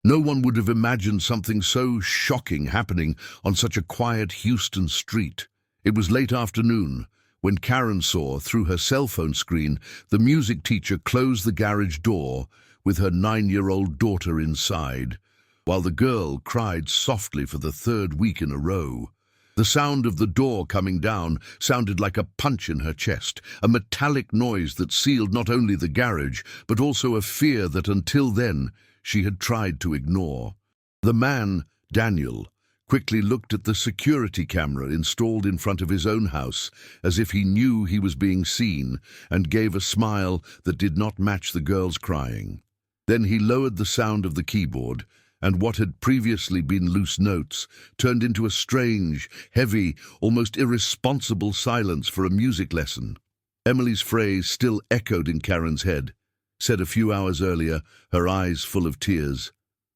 No one would have imagined something so shocking happening on such a quiet Houston street. It was late afternoon when Karen saw, through her cell phone screen, the music teacher close the garage door with her 9-year-old daughter inside, while the girl cried softly for the third week in a row. The sound of the door coming down sounded like a punch in her chest, a metallic noise that sealed not only the garage, but also a fear that until then she had tried to ignore. The man, Daniel, quickly looked at the security camera installed in front of his own house, as if he knew he was being seen, and gave a smile that did not match the girl's crying. Then he lowered the sound of the keyboard, and what had previously been loose notes turned into a strange, heavy, almost irresponsible silence for a music lesson. Emily's phrase still echoed in Karen's head, said a few hours earlier, her eyes full of tears.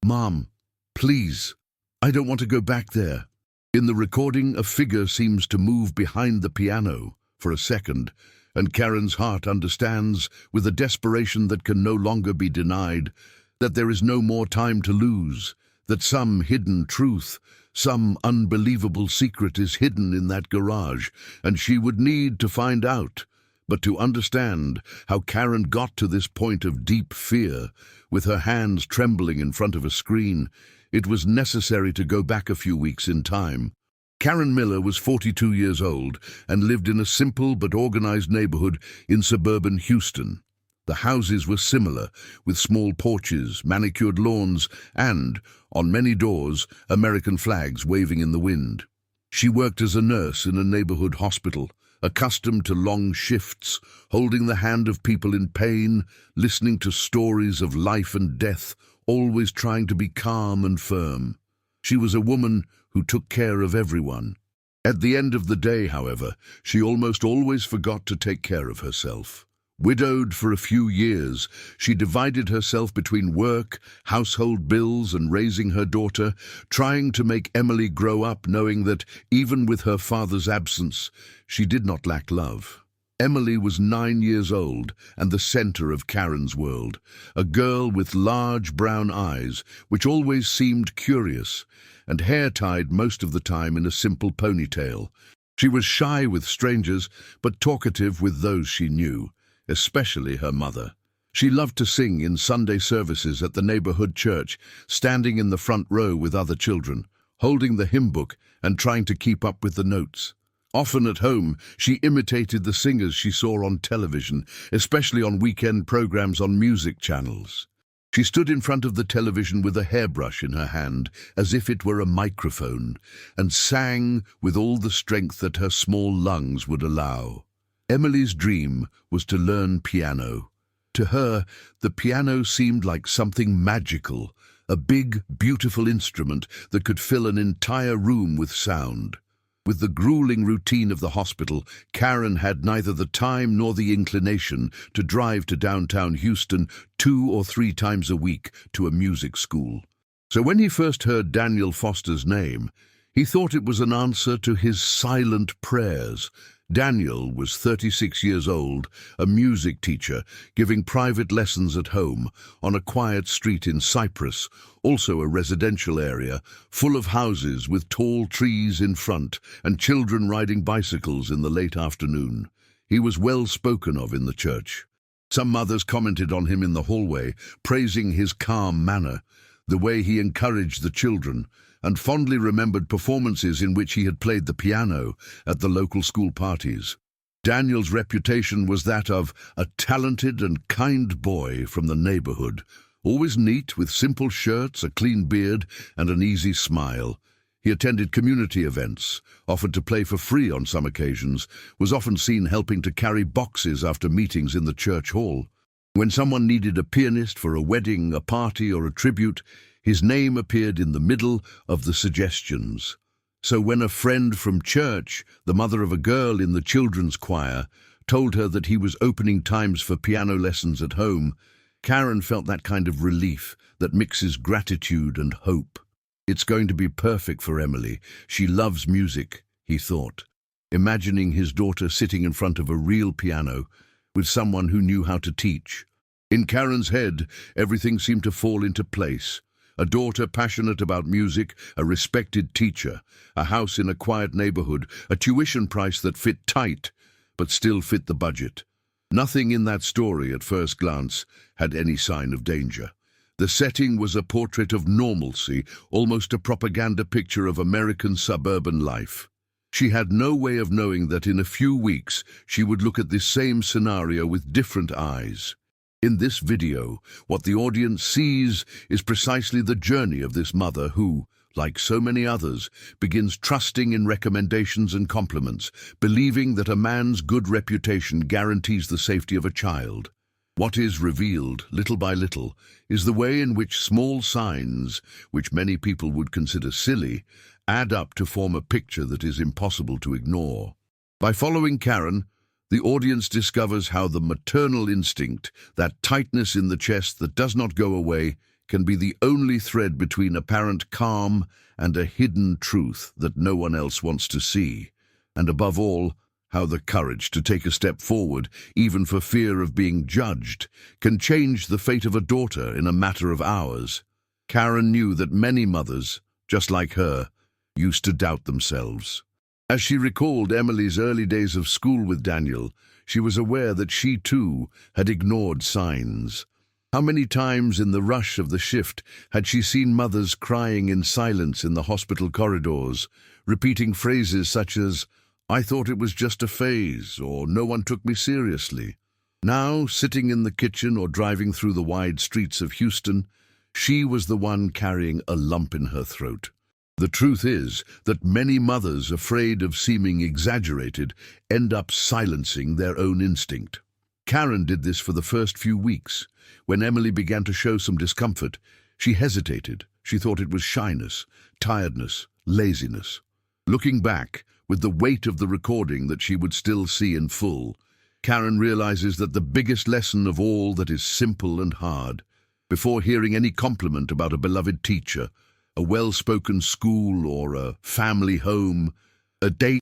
"Mom, please, I don't want to go back there." In the recording, a figure seems to move behind the piano for a second, and Karen's heart understands, with a desperation that can no longer be denied, that there is no more time to lose, that some hidden truth, some unbelievable secret is hidden in that garage, and she would need to find out. But to understand how Karen got to this point of deep fear, with her hands trembling in front of a screen, it was necessary to go back a few weeks in time. Karen Miller was 42 years old and lived in a simple but organized neighborhood in suburban Houston. The houses were similar, with small porches, manicured lawns, and, on many doors, American flags waving in the wind. She worked as a nurse in a neighborhood hospital, accustomed to long shifts, holding the hand of people in pain, listening to stories of life and death, always trying to be calm and firm. She was a woman who took care of everyone. At the end of the day, however, she almost always forgot to take care of herself. Widowed for a few years, she divided herself between work, household bills, and raising her daughter, trying to make Emily grow up knowing that, even with her father's absence, she did not lack love. Emily was 9 years old and the center of Karen's world, a girl with large brown eyes, which always seemed curious, and hair tied most of the time in a simple ponytail. She was shy with strangers, but talkative with those she knew, especially her mother. She loved to sing in Sunday services at the neighborhood church, standing in the front row with other children, holding the hymn book and trying to keep up with the notes. Often at home, she imitated the singers she saw on television, especially on weekend programs on music channels. She stood in front of the television with a hairbrush in her hand, as if it were a microphone, and sang with all the strength that her small lungs would allow. Emily's dream was to learn piano. To her, the piano seemed like something magical, a big, beautiful instrument that could fill an entire room with sound. With the grueling routine of the hospital, Karen had neither the time nor the inclination to drive to downtown Houston 2 or 3 times a week to a music school. So when he first heard Daniel Foster's name, he thought it was an answer to his silent prayers. Daniel was 36 years old, a music teacher, giving private lessons at home on a quiet street in Cyprus, also a residential area, full of houses with tall trees in front and children riding bicycles in the late afternoon. He was well spoken of in the church. Some mothers commented on him in the hallway, praising his calm manner, the way he encouraged the children, and fondly remembered performances in which he had played the piano at the local school parties. Daniel's reputation was that of a talented and kind boy from the neighborhood, always neat with simple shirts, a clean beard, and an easy smile. He attended community events, offered to play for free on some occasions, was often seen helping to carry boxes after meetings in the church hall. When someone needed a pianist for a wedding, a party, or a tribute, his name appeared in the middle of the suggestions. So when a friend from church, the mother of a girl in the children's choir, told her that he was opening times for piano lessons at home, Karen felt that kind of relief that mixes gratitude and hope. It's going to be perfect for Emily. She loves music, he thought, imagining his daughter sitting in front of a real piano with someone who knew how to teach. In Karen's head, everything seemed to fall into place. A daughter passionate about music, a respected teacher, a house in a quiet neighborhood, a tuition price that fit tight, but still fit the budget. Nothing in that story, at first glance, had any sign of danger. The setting was a portrait of normalcy, almost a propaganda picture of American suburban life. She had no way of knowing that in a few weeks she would look at this same scenario with different eyes. In this video, what the audience sees is precisely the journey of this mother who, like so many others, begins trusting in recommendations and compliments, believing that a man's good reputation guarantees the safety of a child. What is revealed, little by little, is the way in which small signs, which many people would consider silly, add up to form a picture that is impossible to ignore. By following Karen, the audience discovers how the maternal instinct, that tightness in the chest that does not go away, can be the only thread between apparent calm and a hidden truth that no one else wants to see. And above all, how the courage to take a step forward, even for fear of being judged, can change the fate of a daughter in a matter of hours. Karen knew that many mothers, just like her, used to doubt themselves. As she recalled Emily's early days of school with Daniel, she was aware that she too had ignored signs. How many times in the rush of the shift had she seen mothers crying in silence in the hospital corridors, repeating phrases such as, "I thought it was just a phase," or "No one took me seriously." Now, sitting in the kitchen or driving through the wide streets of Houston, she was the one carrying a lump in her throat. The truth is that many mothers, afraid of seeming exaggerated, end up silencing their own instinct. Karen did this for the first few weeks. When Emily began to show some discomfort, she hesitated. She thought it was shyness, tiredness, laziness. Looking back, with the weight of the recording that she would still see in full, Karen realizes that the biggest lesson of all that is simple and hard. Before hearing any compliment about a beloved teacher, a well-spoken school or a family home, a date,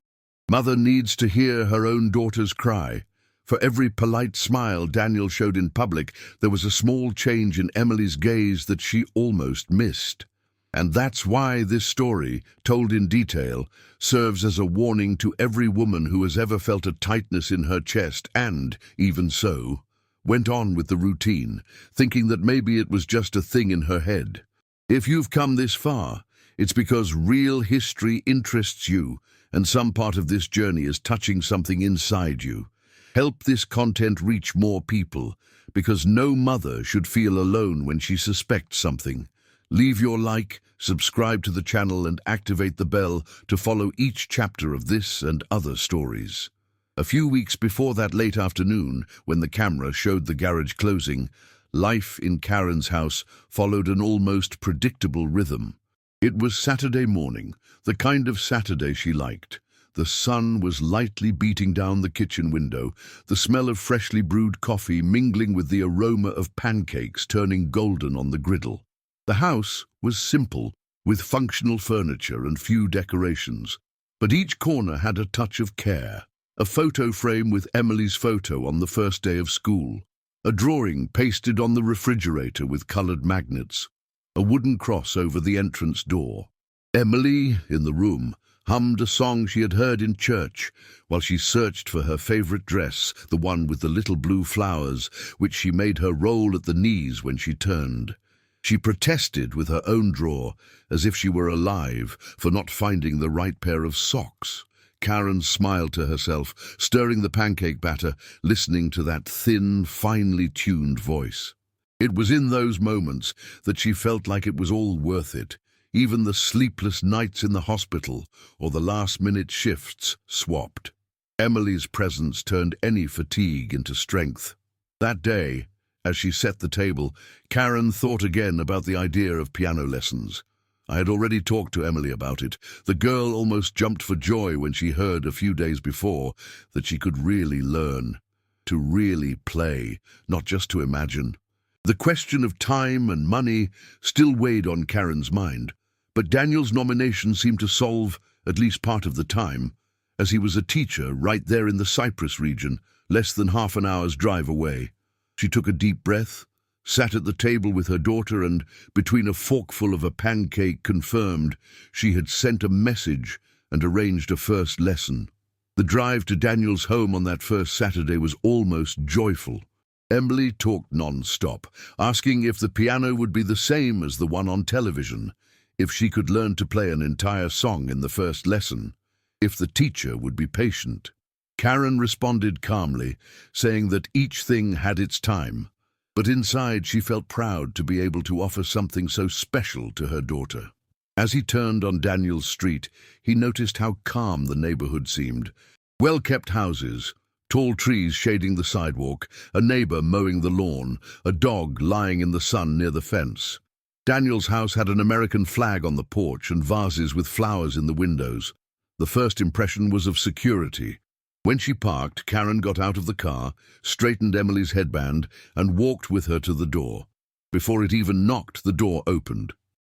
mother needs to hear her own daughter's cry. For every polite smile Daniel showed in public, there was a small change in Emily's gaze that she almost missed. And that's why this story, told in detail, serves as a warning to every woman who has ever felt a tightness in her chest and, even so, went on with the routine, thinking that maybe it was just a thing in her head. If you've come this far, it's because real history interests you, and some part of this journey is touching something inside you. Help this content reach more people, because no mother should feel alone when she suspects something. Leave your like, subscribe to the channel and activate the bell to follow each chapter of this and other stories. A few weeks before that late afternoon, when the camera showed the garage closing, life in Karen's house followed an almost predictable rhythm. It was Saturday morning, the kind of Saturday she liked. The sun was lightly beating down the kitchen window, the smell of freshly brewed coffee mingling with the aroma of pancakes turning golden on the griddle. The house was simple, with functional furniture and few decorations, but each corner had a touch of care. A photo frame with Emily's photo on the first day of school, a drawing pasted on the refrigerator with colored magnets, a wooden cross over the entrance door. Emily, in the room, hummed a song she had heard in church while she searched for her favorite dress, the one with the little blue flowers, which she made her roll at the knees when she turned. She protested with her own drawer, as if she were alive, for not finding the right pair of socks. Karen smiled to herself, stirring the pancake batter, listening to that thin, finely tuned voice. It was in those moments that she felt like it was all worth it. Even the sleepless nights in the hospital or the last-minute shifts swapped. Emily's presence turned any fatigue into strength. That day, as she set the table, Karen thought again about the idea of piano lessons. I had already talked to Emily about it. The girl almost jumped for joy when she heard a few days before that she could really learn, to really play, not just to imagine. The question of time and money still weighed on Karen's mind, but Daniel's nomination seemed to solve at least part of the time, as he was a teacher right there in the Cyprus region, less than half an hour's drive away. She took a deep breath, sat at the table with her daughter and, between a forkful of a pancake, confirmed she had sent a message and arranged a first lesson. The drive to Daniel's home on that first Saturday was almost joyful. Emily talked non-stop, asking if the piano would be the same as the one on television, if she could learn to play an entire song in the first lesson, if the teacher would be patient. Karen responded calmly, saying that each thing had its time, but inside she felt proud to be able to offer something so special to her daughter. As he turned on Daniel's street, he noticed how calm the neighborhood seemed. Well-kept houses, tall trees shading the sidewalk, a neighbor mowing the lawn, a dog lying in the sun near the fence. Daniel's house had an American flag on the porch and vases with flowers in the windows. The first impression was of security. When she parked, Karen got out of the car, straightened Emily's headband, and walked with her to the door. Before it even knocked, the door opened.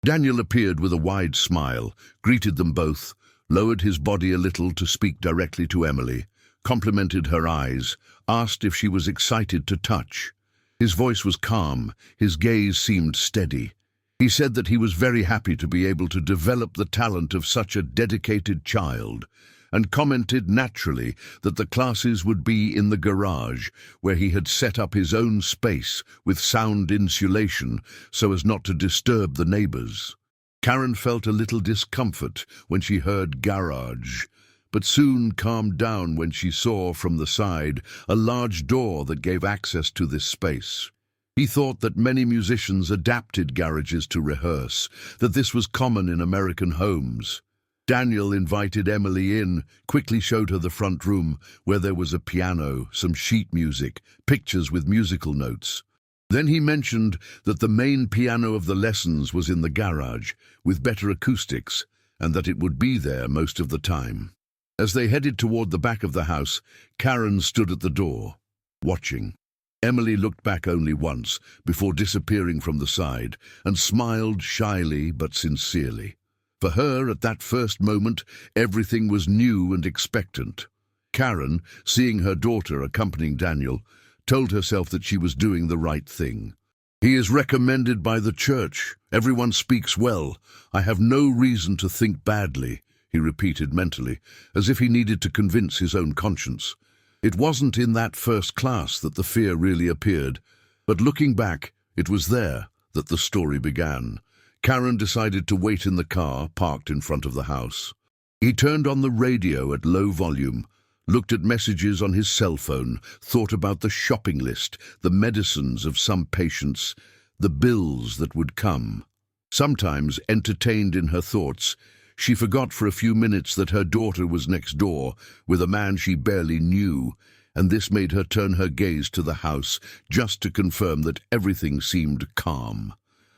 Daniel appeared with a wide smile, greeted them both, lowered his body a little to speak directly to Emily, complimented her eyes, asked if she was excited to touch. His voice was calm, his gaze seemed steady. He said that he was very happy to be able to develop the talent of such a dedicated child, and commented naturally that the classes would be in the garage, where he had set up his own space with sound insulation so as not to disturb the neighbors. Karen felt a little discomfort when she heard garage, but soon calmed down when she saw from the side a large door that gave access to this space. He thought that many musicians adapted garages to rehearse, that this was common in American homes. Daniel invited Emily in, quickly showed her the front room, where there was a piano, some sheet music, pictures with musical notes. Then he mentioned that the main piano of the lessons was in the garage, with better acoustics, and that it would be there most of the time. As they headed toward the back of the house, Karen stood at the door, watching. Emily looked back only once, before disappearing from the side, and smiled shyly but sincerely. For her, at that first moment, everything was new and expectant. Karen, seeing her daughter accompanying Daniel, told herself that she was doing the right thing. "He is recommended by the church. Everyone speaks well. I have no reason to think badly," he repeated mentally, as if he needed to convince his own conscience. It wasn't in that first class that the fear really appeared, but looking back, it was there that the story began. Karen decided to wait in the car parked in front of the house. He turned on the radio at low volume, looked at messages on his cell phone, thought about the shopping list, the medicines of some patients, the bills that would come. Sometimes, entertained in her thoughts, she forgot for a few minutes that her daughter was next door with a man she barely knew, and this made her turn her gaze to the house just to confirm that everything seemed calm.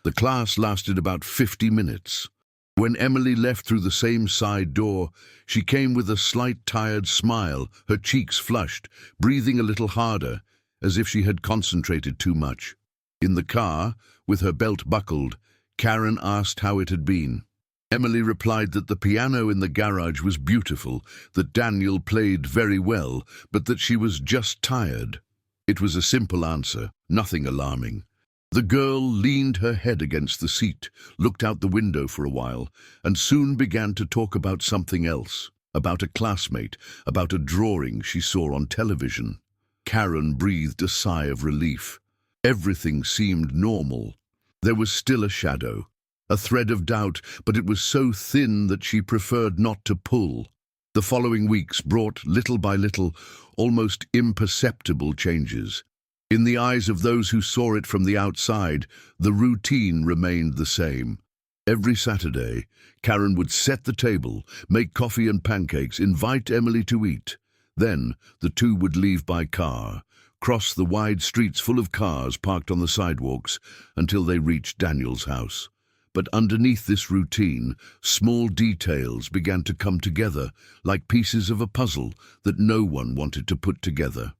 The class lasted about 50 minutes. When Emily left through the same side door, she came with a slight tired smile, her cheeks flushed, breathing a little harder, as if she had concentrated too much. In the car, with her belt buckled, Karen asked how it had been. Emily replied that the piano in the garage was beautiful, that Daniel played very well, but that she was just tired. It was a simple answer, nothing alarming. The girl leaned her head against the seat, looked out the window for a while, and soon began to talk about something else, about a classmate, about a drawing she saw on television. Karen breathed a sigh of relief. Everything seemed normal. There was still a shadow, a thread of doubt, but it was so thin that she preferred not to pull. The following weeks brought, little by little, almost imperceptible changes. In the eyes of those who saw it from the outside, the routine remained the same. Every Saturday, Karen would set the table, make coffee and pancakes, invite Emily to eat. Then, the two would leave by car, cross the wide streets full of cars parked on the sidewalks, until they reached Daniel's house. But underneath this routine, small details began to come together, like pieces of a puzzle that no one wanted to put together.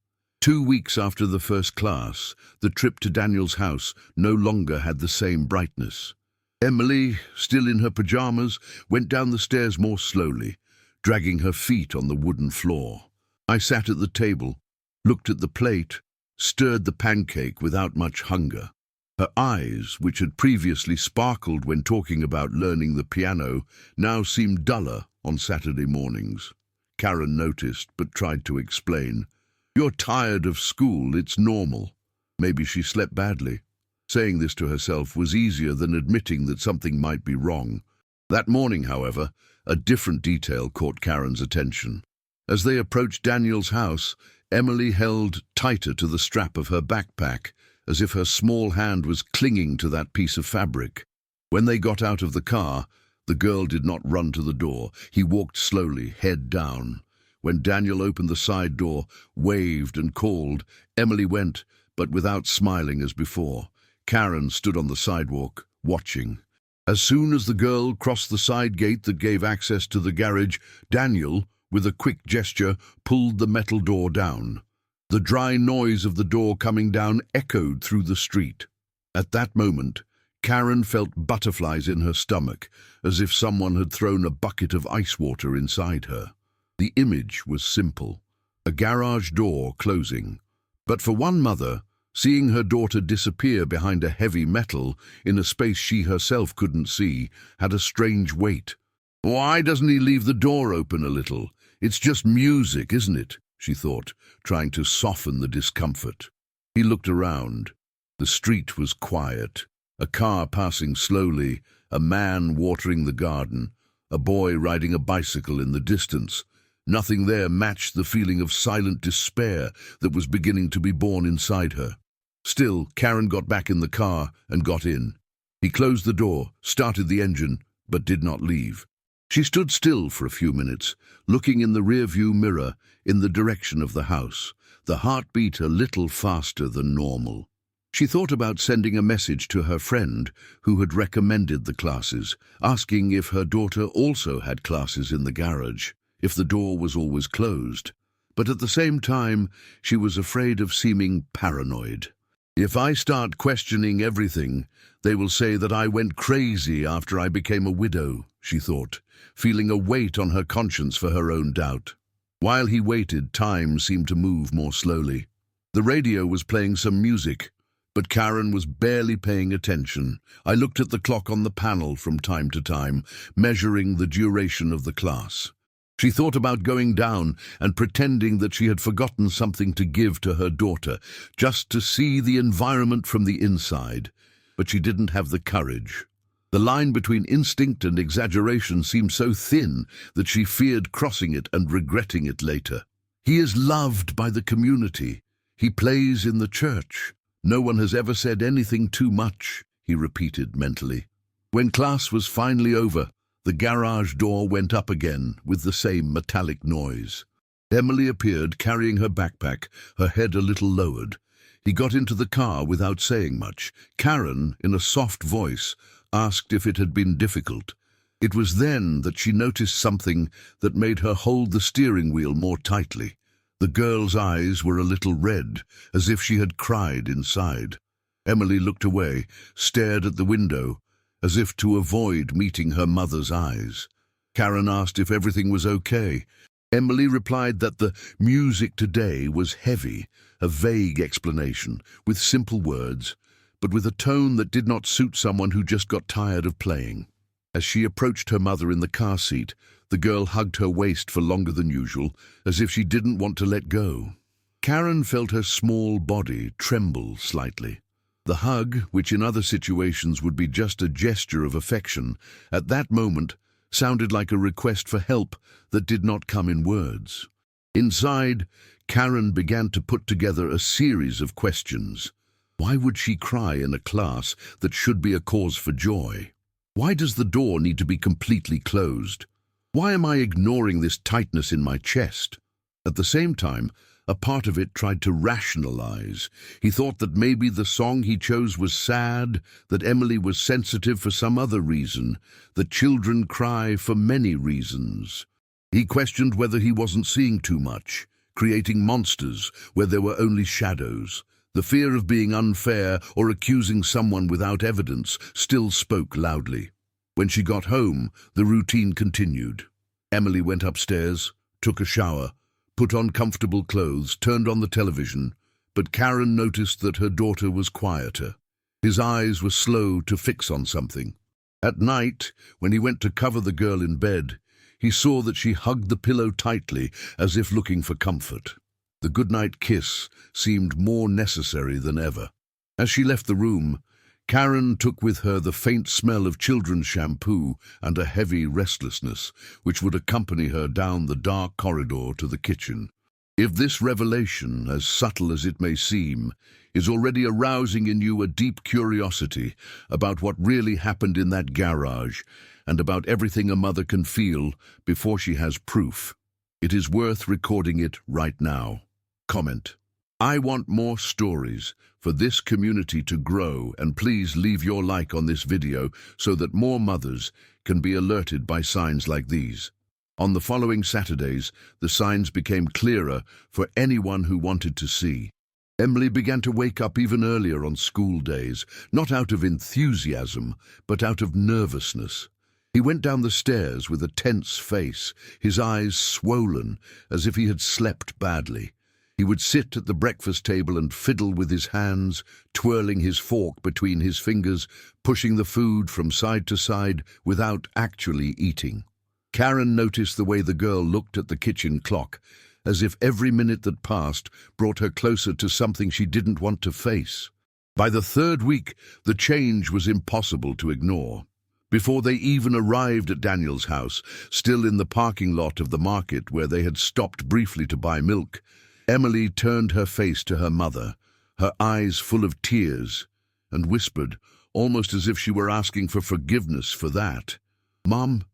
2 weeks after the first class, the trip to Daniel's house no longer had the same brightness. Emily, still in her pajamas, went down the stairs more slowly, dragging her feet on the wooden floor. I sat at the table, looked at the plate, stirred the pancake without much hunger. Her eyes, which had previously sparkled when talking about learning the piano, now seemed duller on Saturday mornings. Karen noticed, but tried to explain. "You're tired of school, it's normal." Maybe she slept badly. Saying this to herself was easier than admitting that something might be wrong. That morning, however, a different detail caught Karen's attention. As they approached Daniel's house, Emily held tighter to the strap of her backpack, as if her small hand was clinging to that piece of fabric. When they got out of the car, the girl did not run to the door. He walked slowly, head down. When Daniel opened the side door, waved and called, Emily went, but without smiling as before. Karen stood on the sidewalk, watching. As soon as the girl crossed the side gate that gave access to the garage, Daniel, with a quick gesture, pulled the metal door down. The dry noise of the door coming down echoed through the street. At that moment, Karen felt butterflies in her stomach, as if someone had thrown a bucket of ice water inside her. The image was simple, a garage door closing. But for one mother, seeing her daughter disappear behind a heavy metal in a space she herself couldn't see had a strange weight. "Why doesn't he leave the door open a little? It's just music, isn't it?" she thought, trying to soften the discomfort. He looked around. The street was quiet. A car passing slowly, a man watering the garden, a boy riding a bicycle in the distance. Nothing there matched the feeling of silent despair that was beginning to be born inside her. Still, Karen got back in the car and got in. He closed the door, started the engine, but did not leave. She stood still for a few minutes, looking in the rearview mirror in the direction of the house, the heartbeat a little faster than normal. She thought about sending a message to her friend who had recommended the classes, asking if her daughter also had classes in the garage, if the door was always closed. But at the same time, she was afraid of seeming paranoid. "If I start questioning everything, they will say that I went crazy after I became a widow," she thought, feeling a weight on her conscience for her own doubt. While he waited, time seemed to move more slowly. The radio was playing some music, but Karen was barely paying attention. I looked at the clock on the panel from time to time, measuring the duration of the class. She thought about going down and pretending that she had forgotten something to give to her daughter, just to see the environment from the inside, but she didn't have the courage. The line between instinct and exaggeration seemed so thin that she feared crossing it and regretting it later. "He is loved by the community. He plays in the church. No one has ever said anything too much," he repeated mentally. When class was finally over, the garage door went up again with the same metallic noise. Emily appeared carrying her backpack, her head a little lowered. He got into the car without saying much. Karen, in a soft voice, asked if it had been difficult. It was then that she noticed something that made her hold the steering wheel more tightly. The girl's eyes were a little red, as if she had cried inside. Emily looked away, stared at the window, as if to avoid meeting her mother's eyes. Karen asked if everything was okay. Emily replied that the music today was heavy, a vague explanation, with simple words, but with a tone that did not suit someone who just got tired of playing. As she approached her mother in the car seat, the girl hugged her waist for longer than usual, as if she didn't want to let go. Karen felt her small body tremble slightly. The hug, which in other situations would be just a gesture of affection, at that moment sounded like a request for help that did not come in words. Inside, Karen began to put together a series of questions. Why would she cry in a class that should be a cause for joy? Why does the door need to be completely closed? Why am I ignoring this tightness in my chest? At the same time, a part of it tried to rationalize. He thought that maybe the song he chose was sad, that Emily was sensitive for some other reason, that children cry for many reasons. He questioned whether he wasn't seeing too much, creating monsters where there were only shadows. The fear of being unfair or accusing someone without evidence still spoke loudly. When she got home, the routine continued. Emily went upstairs, took a shower, put on comfortable clothes, turned on the television, but Karen noticed that her daughter was quieter. His eyes were slow to fix on something. At night, when he went to cover the girl in bed, he saw that she hugged the pillow tightly, as if looking for comfort. The goodnight kiss seemed more necessary than ever. As she left the room, Karen took with her the faint smell of children's shampoo and a heavy restlessness, which would accompany her down the dark corridor to the kitchen. If this revelation, as subtle as it may seem, is already arousing in you a deep curiosity about what really happened in that garage and about everything a mother can feel before she has proof, it is worth recording it right now. Comment: I want more stories for this community to grow, and please leave your like on this video so that more mothers can be alerted by signs like these. On the following Saturdays, the signs became clearer for anyone who wanted to see. Emily began to wake up even earlier on school days, not out of enthusiasm, but out of nervousness. He went down the stairs with a tense face, his eyes swollen as if he had slept badly. He would sit at the breakfast table and fiddle with his hands, twirling his fork between his fingers, pushing the food from side to side without actually eating. Karen noticed the way the girl looked at the kitchen clock, as if every minute that passed brought her closer to something she didn't want to face. By the third week, the change was impossible to ignore. Before they even arrived at Daniel's house, still in the parking lot of the market where they had stopped briefly to buy milk, Emily turned her face to her mother, her eyes full of tears, and whispered, almost as if she were asking for forgiveness for that, "Mom,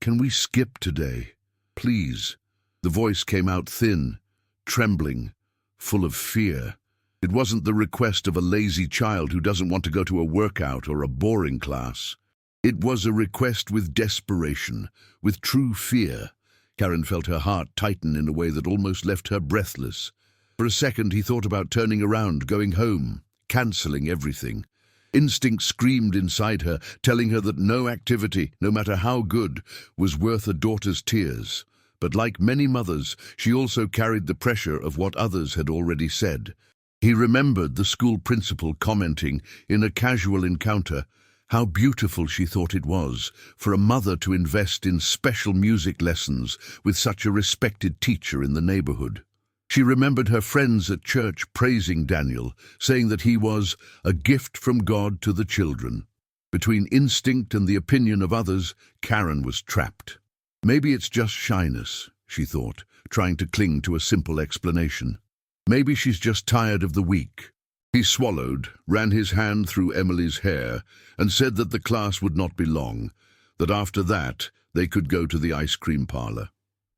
can we skip today? Please." The voice came out thin, trembling, full of fear. It wasn't the request of a lazy child who doesn't want to go to a workout or a boring class. It was a request with desperation, with true fear. Karen felt her heart tighten in a way that almost left her breathless. For a second he thought about turning around, going home, cancelling everything. Instinct screamed inside her, telling her that no activity, no matter how good, was worth a daughter's tears. But like many mothers, she also carried the pressure of what others had already said. He remembered the school principal commenting in a casual encounter how beautiful she thought it was for a mother to invest in special music lessons with such a respected teacher in the neighborhood. She remembered her friends at church praising Daniel, saying that he was a gift from God to the children. Between instinct and the opinion of others, Karen was trapped. Maybe it's just shyness, she thought, trying to cling to a simple explanation. Maybe she's just tired of the week. He swallowed, ran his hand through Emily's hair, and said that the class would not be long, that after that they could go to the ice cream parlor.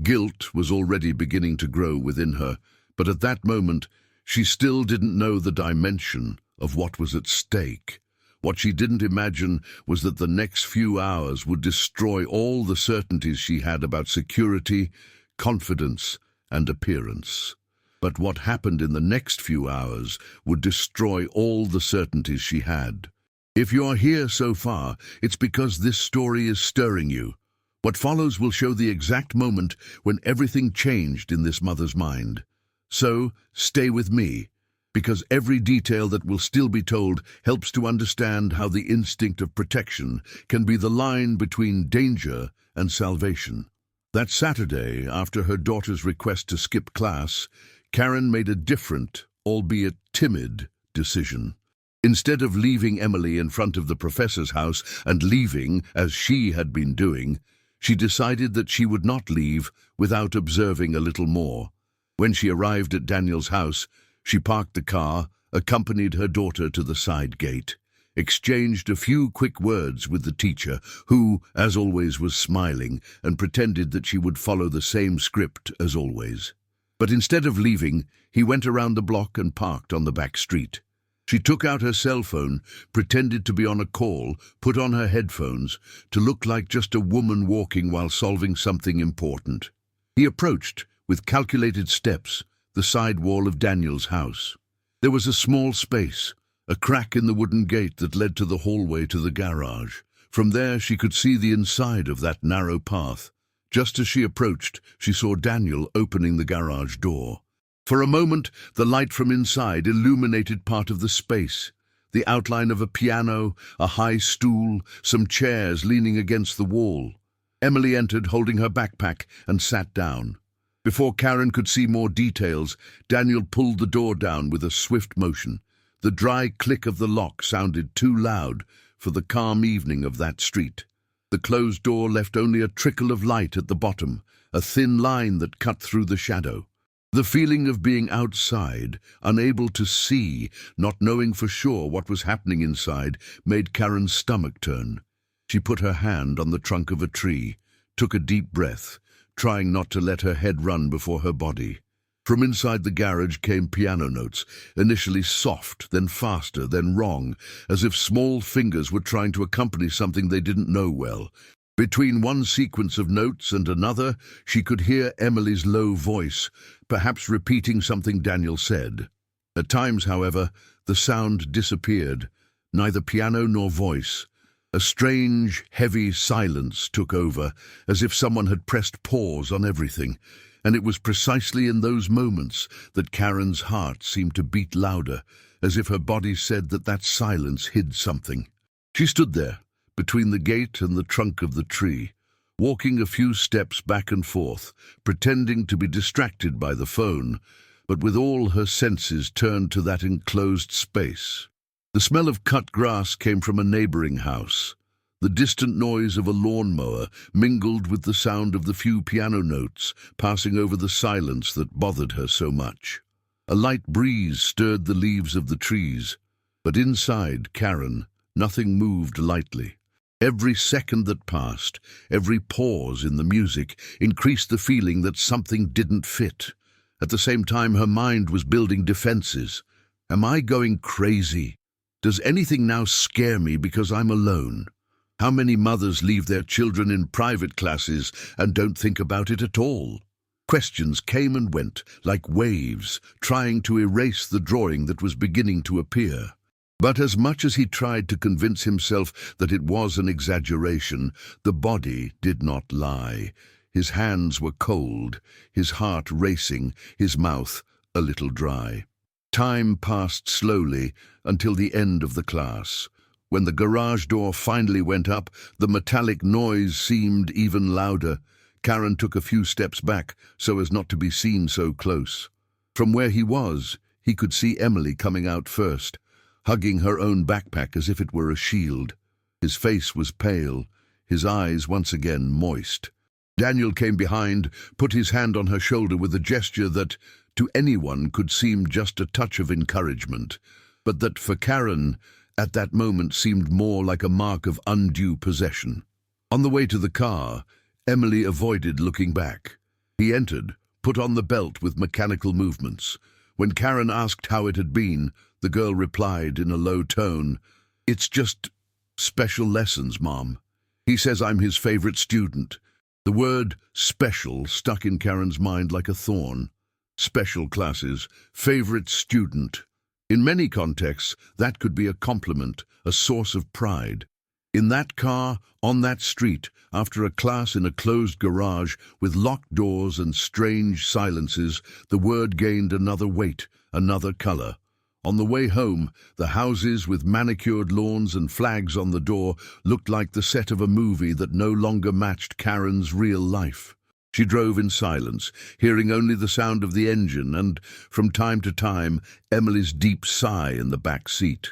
Guilt was already beginning to grow within her, but at that moment she still didn't know the dimension of what was at stake. What she didn't imagine was that the next few hours would destroy all the certainties she had about security, confidence, and appearance. But what happened in the next few hours would destroy all the certainties she had. If you are here so far, it's because this story is stirring you. What follows will show the exact moment when everything changed in this mother's mind. So, stay with me, because every detail that will still be told helps to understand how the instinct of protection can be the line between danger and salvation. That Saturday, after her daughter's request to skip class, Karen made a different, albeit timid, decision. Instead of leaving Emily in front of the professor's house and leaving, as she had been doing, she decided that she would not leave without observing a little more. When she arrived at Daniel's house, she parked the car, accompanied her daughter to the side gate, exchanged a few quick words with the teacher, who, as always, was smiling and pretended that she would follow the same script as always. But instead of leaving, he went around the block and parked on the back street. She took out her cell phone, pretended to be on a call, put on her headphones, to look like just a woman walking while solving something important. He approached, with calculated steps, the side wall of Daniel's house. There was a small space, a crack in the wooden gate that led to the hallway to the garage. From there she could see the inside of that narrow path. Just as she approached, she saw Daniel opening the garage door. For a moment, the light from inside illuminated part of the space. the outline of a piano, a high stool, some chairs leaning against the wall. Emily entered, holding her backpack, and sat down. Before Karen could see more details, Daniel pulled the door down with a swift motion. The dry click of the lock sounded too loud for the calm evening of that street. The closed door left only a trickle of light at the bottom, a thin line that cut through the shadow. The feeling of being outside, unable to see, not knowing for sure what was happening inside, made Karen's stomach turn. She put her hand on the trunk of a tree, took a deep breath, trying not to let her head run before her body. From inside the garage came piano notes, initially soft, then faster, then wrong, as if small fingers were trying to accompany something they didn't know well. Between one sequence of notes and another, she could hear Emily's low voice, perhaps repeating something Daniel said. At times, however, the sound disappeared, neither piano nor voice. A strange, heavy silence took over, as if someone had pressed pause on everything, and it was precisely in those moments that Karen's heart seemed to beat louder, as if her body said that silence hid something. She stood there, between the gate and the trunk of the tree, walking a few steps back and forth, pretending to be distracted by the phone, but with all her senses turned to that enclosed space. The smell of cut grass came from a neighboring house. The distant noise of a lawnmower mingled with the sound of the few piano notes passing over the silence that bothered her so much. A light breeze stirred the leaves of the trees, but inside Karen, nothing moved lightly. Every second that passed, every pause in the music, increased the feeling that something didn't fit. At the same time, her mind was building defenses. Am I going crazy? Does anything now scare me because I'm alone? How many mothers leave their children in private classes and don't think about it at all? Questions came and went, like waves, trying to erase the drawing that was beginning to appear. But as much as he tried to convince himself that it was an exaggeration, the body did not lie. His hands were cold, his heart racing, his mouth a little dry. Time passed slowly until the end of the class. When the garage door finally went up, the metallic noise seemed even louder. Karen took a few steps back so as not to be seen so close. From where he was, he could see Emily coming out first, hugging her own backpack as if it were a shield. His face was pale, his eyes once again moist. Daniel came behind, put his hand on her shoulder with a gesture that, to anyone, could seem just a touch of encouragement, but that for Karen, at that moment, seemed more like a mark of undue possession. On the way to the car, Emily avoided looking back. He entered, put on the belt with mechanical movements. When Karen asked how it had been, the girl replied in a low tone, "It's just special lessons, Mom. He says I'm his favorite student." The word special stuck in Karen's mind like a thorn. Special classes, favorite student. In many contexts, that could be a compliment, a source of pride. In that car, on that street, after a class in a closed garage with locked doors and strange silences, the word gained another weight, another color. On the way home, the houses with manicured lawns and flags on the door looked like the set of a movie that no longer matched Karen's real life. She drove in silence, hearing only the sound of the engine and, from time to time, Emily's deep sigh in the back seat.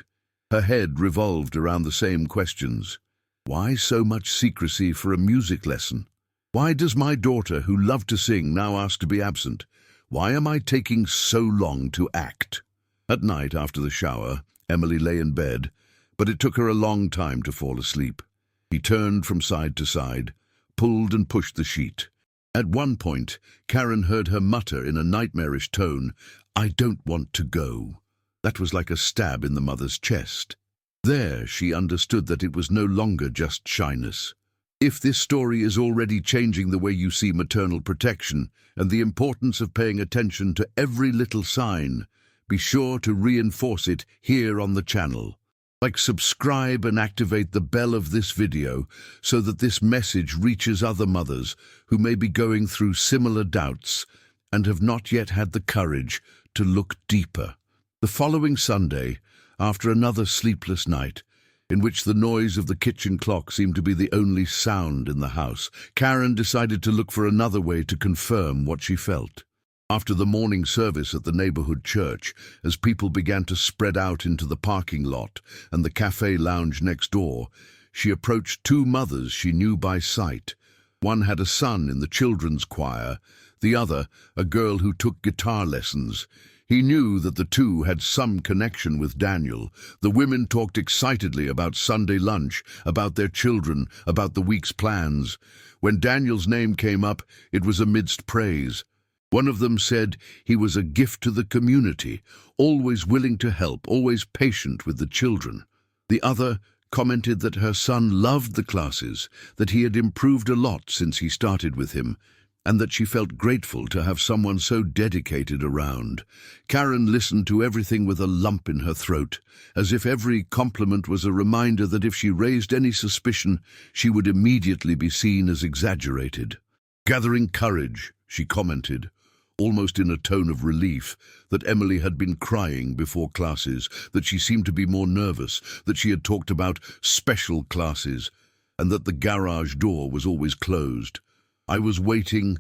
Her head revolved around the same questions. Why so much secrecy for a music lesson? Why does my daughter, who loved to sing, now ask to be absent? Why am I taking so long to act? At night, after the shower, Emily lay in bed, but it took her a long time to fall asleep. He turned from side to side, pulled and pushed the sheet. At one point, Karen heard her mutter in a nightmarish tone, "I don't want to go." That was like a stab in the mother's chest. There, she understood that it was no longer just shyness. If this story is already changing the way you see maternal protection and the importance of paying attention to every little sign, be sure to reinforce it here on the channel. Like, subscribe and activate the bell of this video so that this message reaches other mothers who may be going through similar doubts and have not yet had the courage to look deeper. The following Sunday, after another sleepless night, in which the noise of the kitchen clock seemed to be the only sound in the house, Karen decided to look for another way to confirm what she felt. After the morning service at the neighborhood church, as people began to spread out into the parking lot and the cafe lounge next door, she approached two mothers she knew by sight. One had a son in the children's choir, the other a girl who took guitar lessons. He knew that the two had some connection with Daniel. The women talked excitedly about Sunday lunch, about their children, about the week's plans. When Daniel's name came up, it was amidst praise. One of them said he was a gift to the community, always willing to help, always patient with the children. The other commented that her son loved the classes, that he had improved a lot since he started with him, and that she felt grateful to have someone so dedicated around. Karen listened to everything with a lump in her throat, as if every compliment was a reminder that if she raised any suspicion, she would immediately be seen as exaggerated. Gathering courage, she commented, almost in a tone of relief, that Emily had been crying before classes, that she seemed to be more nervous, that she had talked about special classes, and that the garage door was always closed. I was waiting,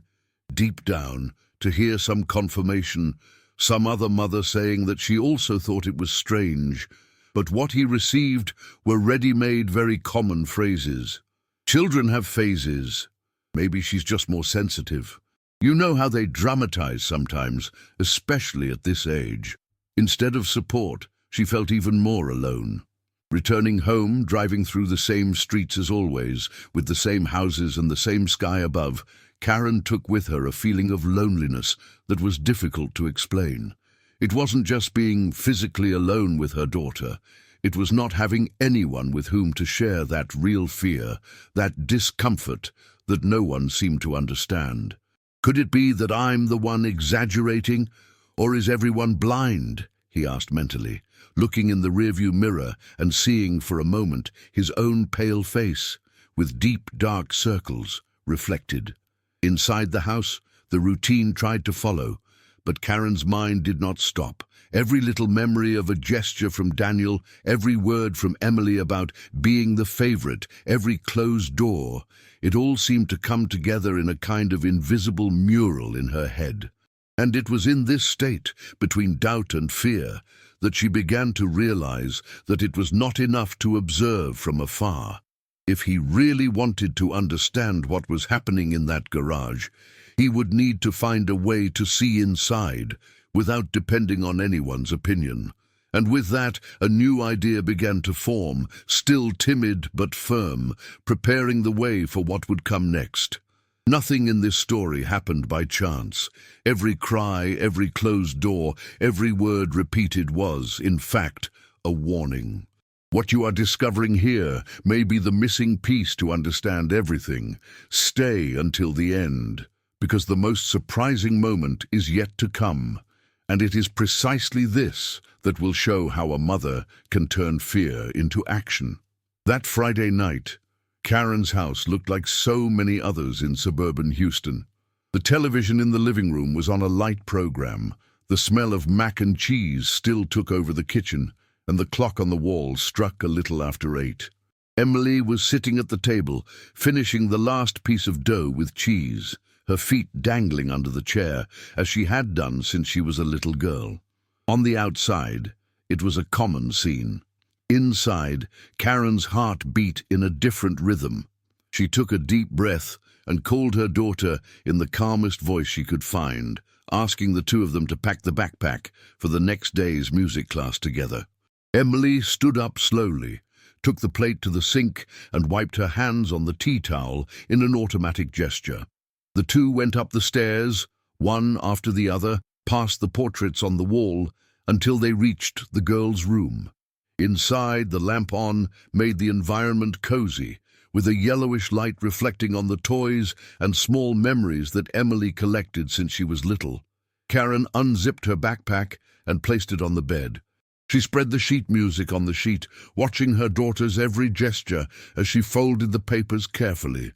deep down, to hear some confirmation, some other mother saying that she also thought it was strange, but what he received were ready-made, very common phrases. Children have phases. Maybe she's just more sensitive. You know how they dramatize sometimes, especially at this age. Instead of support, she felt even more alone. Returning home, driving through the same streets as always, with the same houses and the same sky above, Karen took with her a feeling of loneliness that was difficult to explain. It wasn't just being physically alone with her daughter. It was not having anyone with whom to share that real fear, that discomfort that no one seemed to understand. Could it be that I'm the one exaggerating, or is everyone blind? He asked mentally, looking in the rearview mirror and seeing for a moment his own pale face, with deep dark circles, reflected. Inside the house, the routine tried to follow, but Karen's mind did not stop. Every little memory of a gesture from Daniel, every word from Emily about being the favorite, every closed door, it all seemed to come together in a kind of invisible mural in her head. And it was in this state, between doubt and fear, that she began to realize that it was not enough to observe from afar. If he really wanted to understand what was happening in that garage, he would need to find a way to see inside, without depending on anyone's opinion. And with that, a new idea began to form, still timid but firm, preparing the way for what would come next. Nothing in this story happened by chance. Every cry, every closed door, every word repeated was, in fact, a warning. What you are discovering here may be the missing piece to understand everything. Stay until the end, because the most surprising moment is yet to come. And it is precisely this that will show how a mother can turn fear into action. That Friday night, Karen's house looked like so many others in suburban Houston. The television in the living room was on a light program. The smell of mac and cheese still took over the kitchen, and the clock on the wall struck a little after 8. Emily was sitting at the table, finishing the last piece of dough with cheese, her feet dangling under the chair, as she had done since she was a little girl. On the outside, it was a common scene. Inside, Karen's heart beat in a different rhythm. She took a deep breath and called her daughter in the calmest voice she could find, asking the two of them to pack the backpack for the next day's music class together. Emily stood up slowly, took the plate to the sink, and wiped her hands on the tea towel in an automatic gesture. The two went up the stairs, one after the other, past the portraits on the wall, until they reached the girl's room. Inside, the lamp on made the environment cozy, with a yellowish light reflecting on the toys and small memories that Emily collected since she was little. Karen unzipped her backpack and placed it on the bed. She spread the sheet music on the sheet, watching her daughter's every gesture as she folded the papers carefully,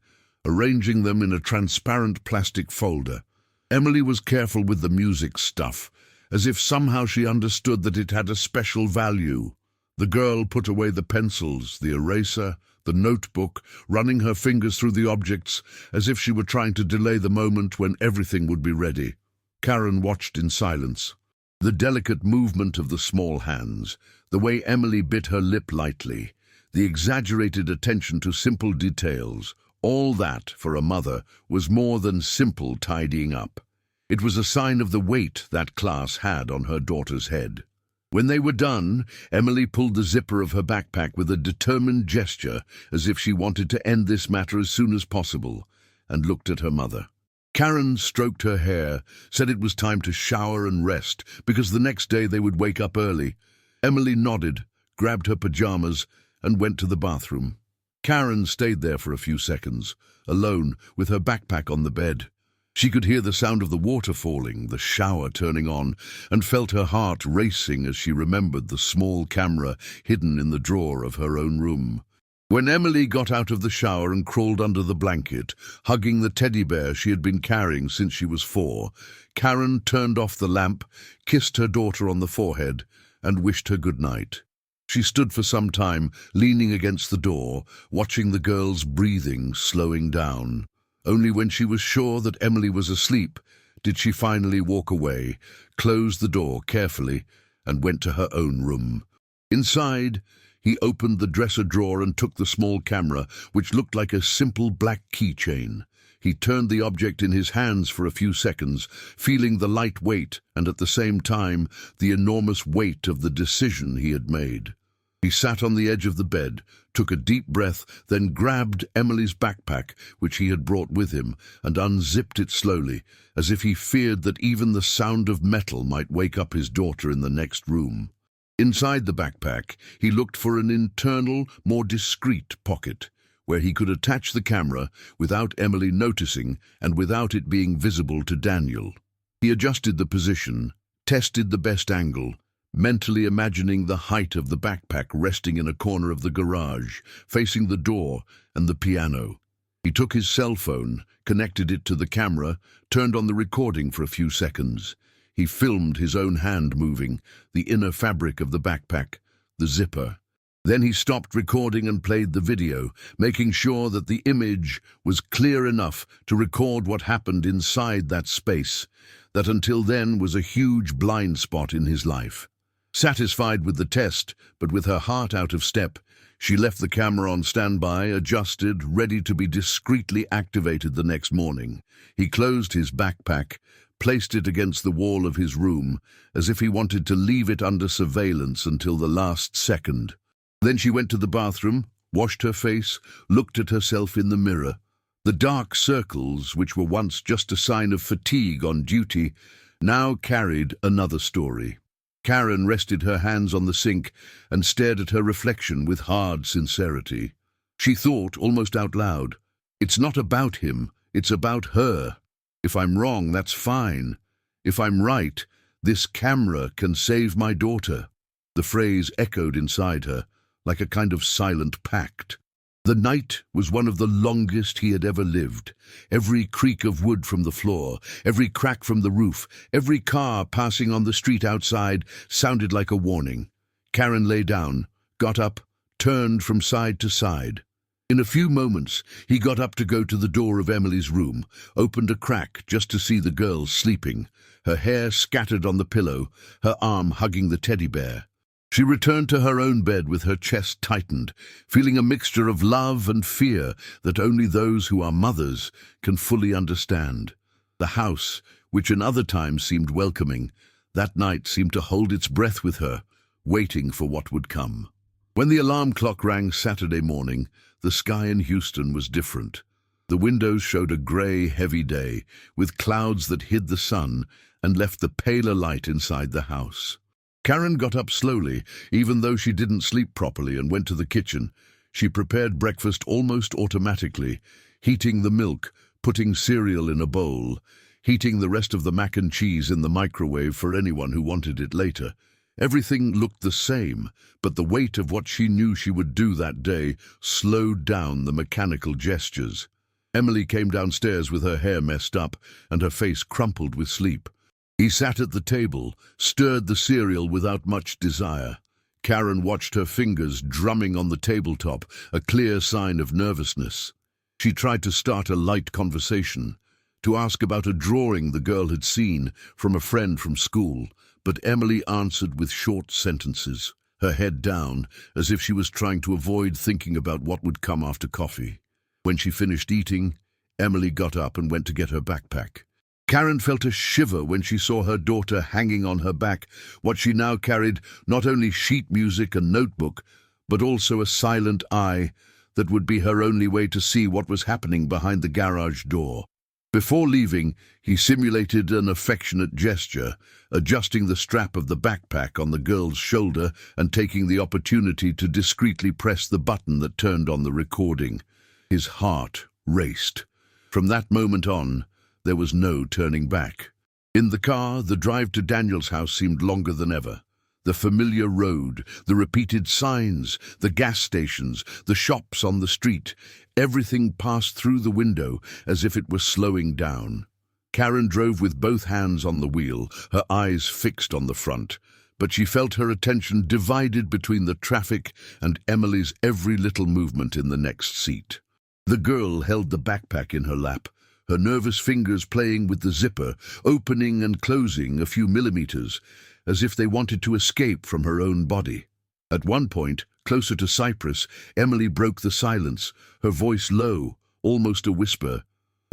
arranging them in a transparent plastic folder. Emily was careful with the music stuff, as if somehow she understood that it had a special value. The girl put away the pencils, the eraser, the notebook, running her fingers through the objects as if she were trying to delay the moment when everything would be ready. Karen watched in silence. The delicate movement of the small hands, the way Emily bit her lip lightly, the exaggerated attention to simple details, all that, for a mother, was more than simple tidying up. It was a sign of the weight that class had on her daughter's head. When they were done, Emily pulled the zipper of her backpack with a determined gesture, as if she wanted to end this matter as soon as possible, and looked at her mother. Karen stroked her hair, said it was time to shower and rest, because the next day they would wake up early. Emily nodded, grabbed her pajamas, and went to the bathroom. Karen stayed there for a few seconds, alone, with her backpack on the bed. She could hear the sound of the water falling, the shower turning on, and felt her heart racing as she remembered the small camera hidden in the drawer of her own room. When Emily got out of the shower and crawled under the blanket, hugging the teddy bear she had been carrying since she was 4, Karen turned off the lamp, kissed her daughter on the forehead, and wished her good night. She stood for some time, leaning against the door, watching the girl's breathing slowing down. Only when she was sure that Emily was asleep did she finally walk away, closed the door carefully, and went to her own room. Inside, he opened the dresser drawer and took the small camera, which looked like a simple black keychain. He turned the object in his hands for a few seconds, feeling the light weight and at the same time the enormous weight of the decision he had made. He sat on the edge of the bed, took a deep breath, then grabbed Emily's backpack, which he had brought with him, and unzipped it slowly, as if he feared that even the sound of metal might wake up his daughter in the next room. Inside the backpack, he looked for an internal, more discreet pocket, where he could attach the camera without Emily noticing and without it being visible to Daniel. He adjusted the position, tested the best angle, mentally imagining the height of the backpack resting in a corner of the garage, facing the door and the piano. He took his cell phone, connected it to the camera, turned on the recording for a few seconds. He filmed his own hand moving, the inner fabric of the backpack, the zipper. Then he stopped recording and played the video, making sure that the image was clear enough to record what happened inside that space, that until then was a huge blind spot in his life. Satisfied with the test, but with her heart out of step, she left the camera on standby, adjusted, ready to be discreetly activated the next morning. He closed his backpack, placed it against the wall of his room, as if he wanted to leave it under surveillance until the last second. Then she went to the bathroom, washed her face, looked at herself in the mirror. The dark circles, which were once just a sign of fatigue on duty, now carried another story. Karen rested her hands on the sink and stared at her reflection with hard sincerity. She thought, almost out loud, "It's not about him, it's about her. If I'm wrong, that's fine. If I'm right, this camera can save my daughter." The phrase echoed inside her, like a kind of silent pact. The night was one of the longest he had ever lived. Every creak of wood from the floor, every crack from the roof, every car passing on the street outside sounded like a warning. Karen lay down, got up, turned from side to side. In a few moments, he got up to go to the door of Emily's room, opened a crack just to see the girl sleeping, her hair scattered on the pillow, her arm hugging the teddy bear. She returned to her own bed with her chest tightened, feeling a mixture of love and fear that only those who are mothers can fully understand. The house, which in other times seemed welcoming, that night seemed to hold its breath with her, waiting for what would come. When the alarm clock rang Saturday morning, the sky in Houston was different. The windows showed a grey, heavy day, with clouds that hid the sun and left the paler light inside the house. Karen got up slowly, even though she didn't sleep properly, and went to the kitchen. She prepared breakfast almost automatically, heating the milk, putting cereal in a bowl, heating the rest of the mac and cheese in the microwave for anyone who wanted it later. Everything looked the same, but the weight of what she knew she would do that day slowed down the mechanical gestures. Emily came downstairs with her hair messed up and her face crumpled with sleep. He sat at the table, stirred the cereal without much desire. Karen watched her fingers drumming on the tabletop, a clear sign of nervousness. She tried to start a light conversation, to ask about a drawing the girl had seen from a friend from school, but Emily answered with short sentences, her head down, as if she was trying to avoid thinking about what would come after coffee. When she finished eating, Emily got up and went to get her backpack. Karen felt a shiver when she saw her daughter hanging on her back, what she now carried not only sheet music and notebook, but also a silent eye that would be her only way to see what was happening behind the garage door. Before leaving, he simulated an affectionate gesture, adjusting the strap of the backpack on the girl's shoulder and taking the opportunity to discreetly press the button that turned on the recording. His heart raced. From that moment on, there was no turning back. In the car, the drive to Daniel's house seemed longer than ever. The familiar road, the repeated signs, the gas stations, the shops on the street, everything passed through the window as if it were slowing down. Karen drove with both hands on the wheel, her eyes fixed on the front, but she felt her attention divided between the traffic and Emily's every little movement in the next seat. The girl held the backpack in her lap, her nervous fingers playing with the zipper, opening and closing a few millimeters, as if they wanted to escape from her own body. At one point, closer to Cyprus, Emily broke the silence, her voice low, almost a whisper.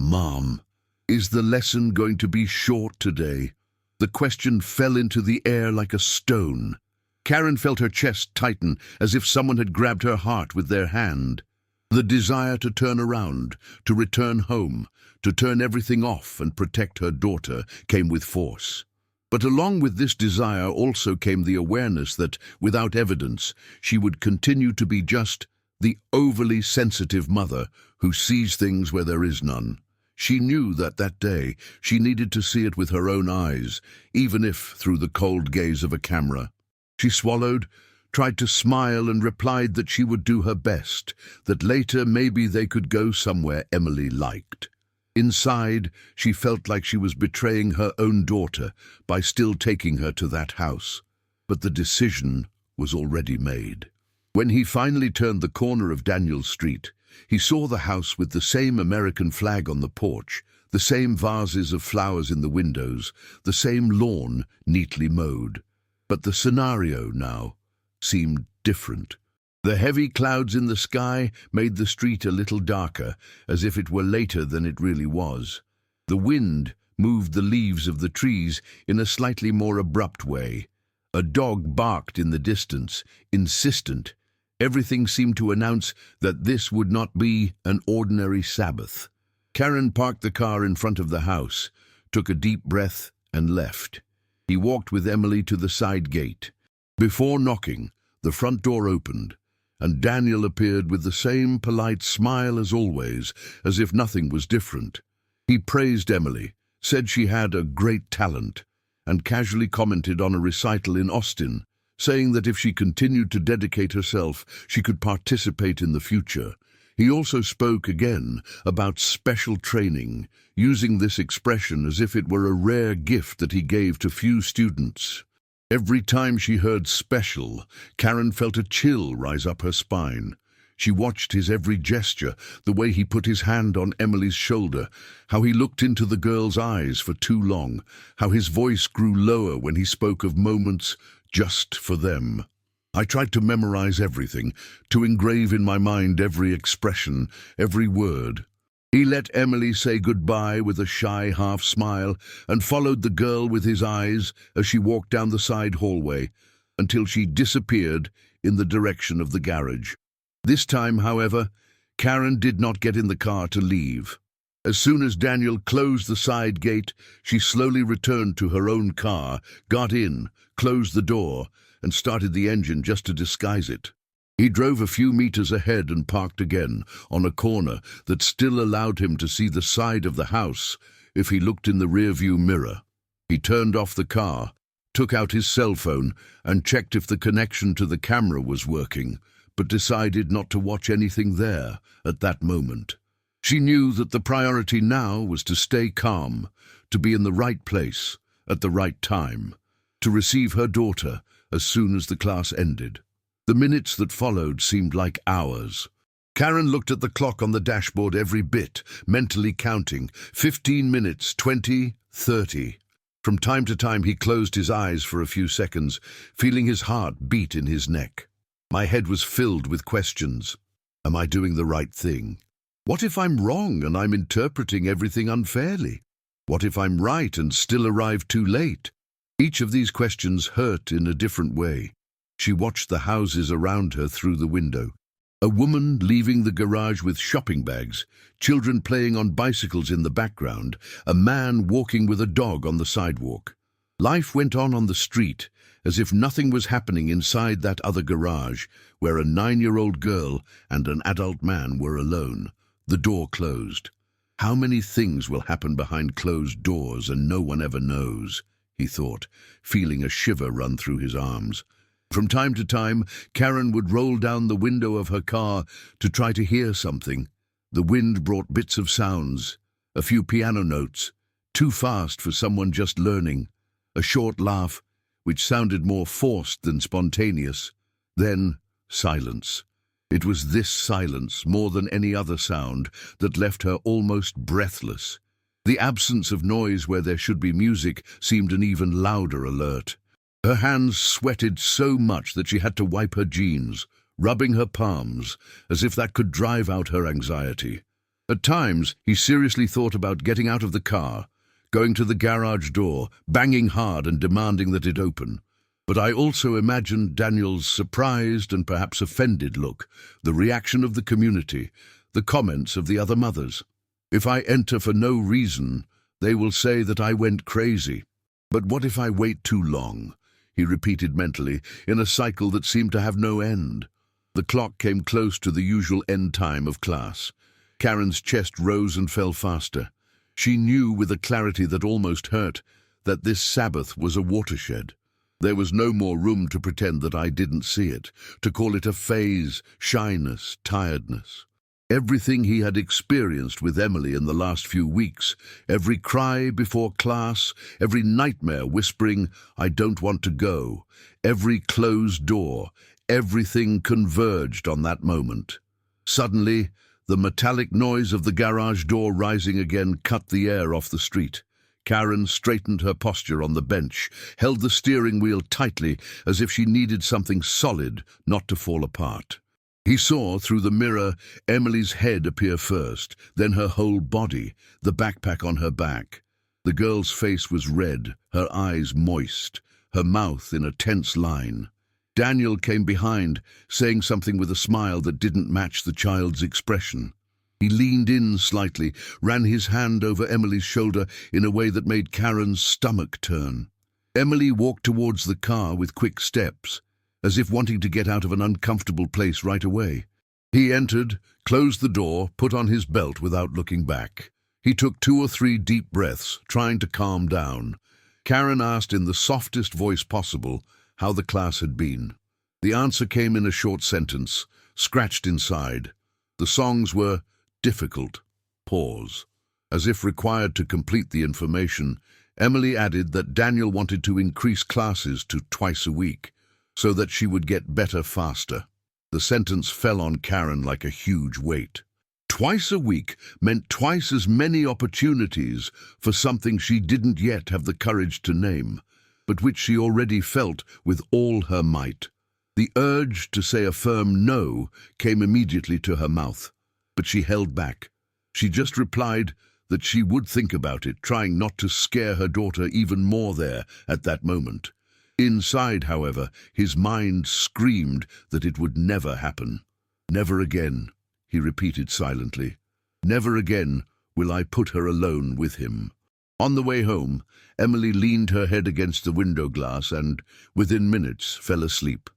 "Mom, is the lesson going to be short today?" The question fell into the air like a stone. Karen felt her chest tighten as if someone had grabbed her heart with their hand. The desire to turn around, to return home, to turn everything off and protect her daughter came with force. But along with this desire also came the awareness that, without evidence, she would continue to be just the overly sensitive mother who sees things where there is none. She knew that day she needed to see it with her own eyes, even if through the cold gaze of a camera. She swallowed, tried to smile and replied that she would do her best, that later maybe they could go somewhere Emily liked. Inside, she felt like she was betraying her own daughter by still taking her to that house. But the decision was already made. When he finally turned the corner of Daniel Street, he saw the house with the same American flag on the porch, the same vases of flowers in the windows, the same lawn neatly mowed. But the scenario now seemed different. The heavy clouds in the sky made the street a little darker, as if it were later than it really was. The wind moved the leaves of the trees in a slightly more abrupt way. A dog barked in the distance, insistent. Everything seemed to announce that this would not be an ordinary Sabbath. Karen parked the car in front of the house, took a deep breath, and left. He walked with Emily to the side gate. Before knocking, the front door opened, and Daniel appeared with the same polite smile as always, as if nothing was different. He praised Emily, said she had a great talent, and casually commented on a recital in Austin, saying that if she continued to dedicate herself, she could participate in the future. He also spoke again about special training, using this expression as if it were a rare gift that he gave to few students. Every time she heard special, Karen felt a chill rise up her spine. She watched his every gesture, the way he put his hand on Emily's shoulder, how he looked into the girl's eyes for too long, how his voice grew lower when he spoke of moments just for them. I tried to memorize everything, to engrave in my mind every expression, every word. He let Emily say goodbye with a shy half-smile and followed the girl with his eyes as she walked down the side hallway until she disappeared in the direction of the garage. This time, however, Karen did not get in the car to leave. As soon as Daniel closed the side gate, she slowly returned to her own car, got in, closed the door, and started the engine just to disguise it. He drove a few meters ahead and parked again, on a corner that still allowed him to see the side of the house if he looked in the rearview mirror. He turned off the car, took out his cell phone, and checked if the connection to the camera was working, but decided not to watch anything there at that moment. She knew that the priority now was to stay calm, to be in the right place, at the right time, to receive her daughter as soon as the class ended. The minutes that followed seemed like hours. Karen looked at the clock on the dashboard every bit, mentally counting. 15 minutes, 20, 30. From time to time he closed his eyes for a few seconds, feeling his heart beat in his neck. My head was filled with questions. Am I doing the right thing? What if I'm wrong and I'm interpreting everything unfairly? What if I'm right and still arrive too late? Each of these questions hurt in a different way. She watched the houses around her through the window. A woman leaving the garage with shopping bags, children playing on bicycles in the background, a man walking with a dog on the sidewalk. Life went on the street, as if nothing was happening inside that other garage, where a 9-year-old girl and an adult man were alone, the door closed. How many things will happen behind closed doors and no one ever knows, he thought, feeling a shiver run through his arms. From time to time, Karen would roll down the window of her car to try to hear something. The wind brought bits of sounds, a few piano notes, too fast for someone just learning, a short laugh, which sounded more forced than spontaneous. Then, silence. It was this silence, more than any other sound, that left her almost breathless. The absence of noise where there should be music seemed an even louder alert. Her hands sweated so much that she had to wipe her jeans, rubbing her palms, as if that could drive out her anxiety. At times, he seriously thought about getting out of the car, going to the garage door, banging hard and demanding that it open. But I also imagined Daniel's surprised and perhaps offended look, the reaction of the community, the comments of the other mothers. If I enter for no reason, they will say that I went crazy. But what if I wait too long? He repeated mentally, in a cycle that seemed to have no end. The clock came close to the usual end time of class. Karen's chest rose and fell faster. She knew with a clarity that almost hurt that this Sabbath was a watershed. There was no more room to pretend that I didn't see it, to call it a phase, shyness, tiredness. Everything he had experienced with Emily in the last few weeks, every cry before class, every nightmare whispering, "I don't want to go," every closed door, everything converged on that moment. Suddenly, the metallic noise of the garage door rising again cut the air off the street. Karen straightened her posture on the bench, held the steering wheel tightly as if she needed something solid not to fall apart. He saw through the mirror Emily's head appear first, then her whole body, the backpack on her back. The girl's face was red, her eyes moist, her mouth in a tense line. Daniel came behind, saying something with a smile that didn't match the child's expression. He leaned in slightly, ran his hand over Emily's shoulder in a way that made Karen's stomach turn. Emily walked towards the car with quick steps, as if wanting to get out of an uncomfortable place right away. He entered, closed the door, put on his belt without looking back. He took 2 or 3 deep breaths, trying to calm down. Karen asked in the softest voice possible how the class had been. The answer came in a short sentence, scratched inside. The songs were difficult. Pause. As if required to complete the information, Emily added that Daniel wanted to increase classes to twice a week, so that she would get better faster. The sentence fell on Karen like a huge weight. Twice a week meant twice as many opportunities for something she didn't yet have the courage to name, but which she already felt with all her might. The urge to say a firm no came immediately to her mouth, but she held back. She just replied that she would think about it, trying not to scare her daughter even more there at that moment. Inside, however, his mind screamed that it would never happen. "Never again," he repeated silently. "Never again will I put her alone with him." On the way home, Emily leaned her head against the window glass and, within minutes, fell asleep.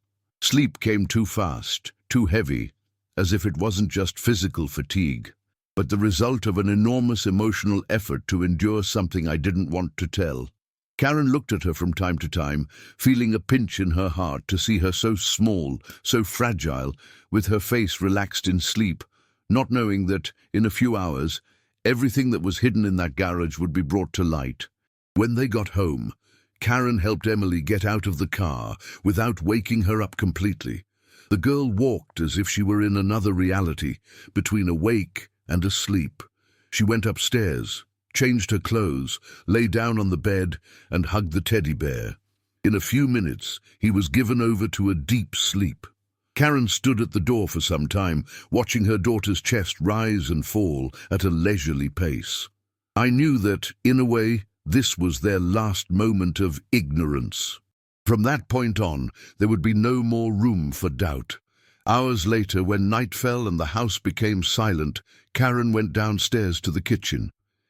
Sleep came too fast, too heavy, as if it wasn't just physical fatigue, but the result of an enormous emotional effort to endure something I didn't want to tell. Karen looked at her from time to time, feeling a pinch in her heart to see her so small, so fragile, with her face relaxed in sleep, not knowing that, in a few hours, everything that was hidden in that garage would be brought to light. When they got home, Karen helped Emily get out of the car without waking her up completely. The girl walked as if she were in another reality, between awake and asleep. She went upstairs, changed her clothes, lay down on the bed, and hugged the teddy bear. In a few minutes, he was given over to a deep sleep. Karen stood at the door for some time, watching her daughter's chest rise and fall at a leisurely pace. I knew that, in a way, this was their last moment of ignorance. From that point on, there would be no more room for doubt. Hours later, when night fell and the house became silent, Karen went downstairs to the kitchen.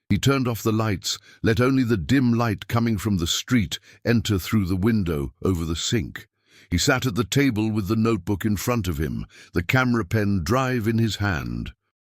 He turned off the lights, let only the dim light coming from the street enter through the window over the sink. He sat at the table with the notebook in front of him, the camera pen drive in his hand.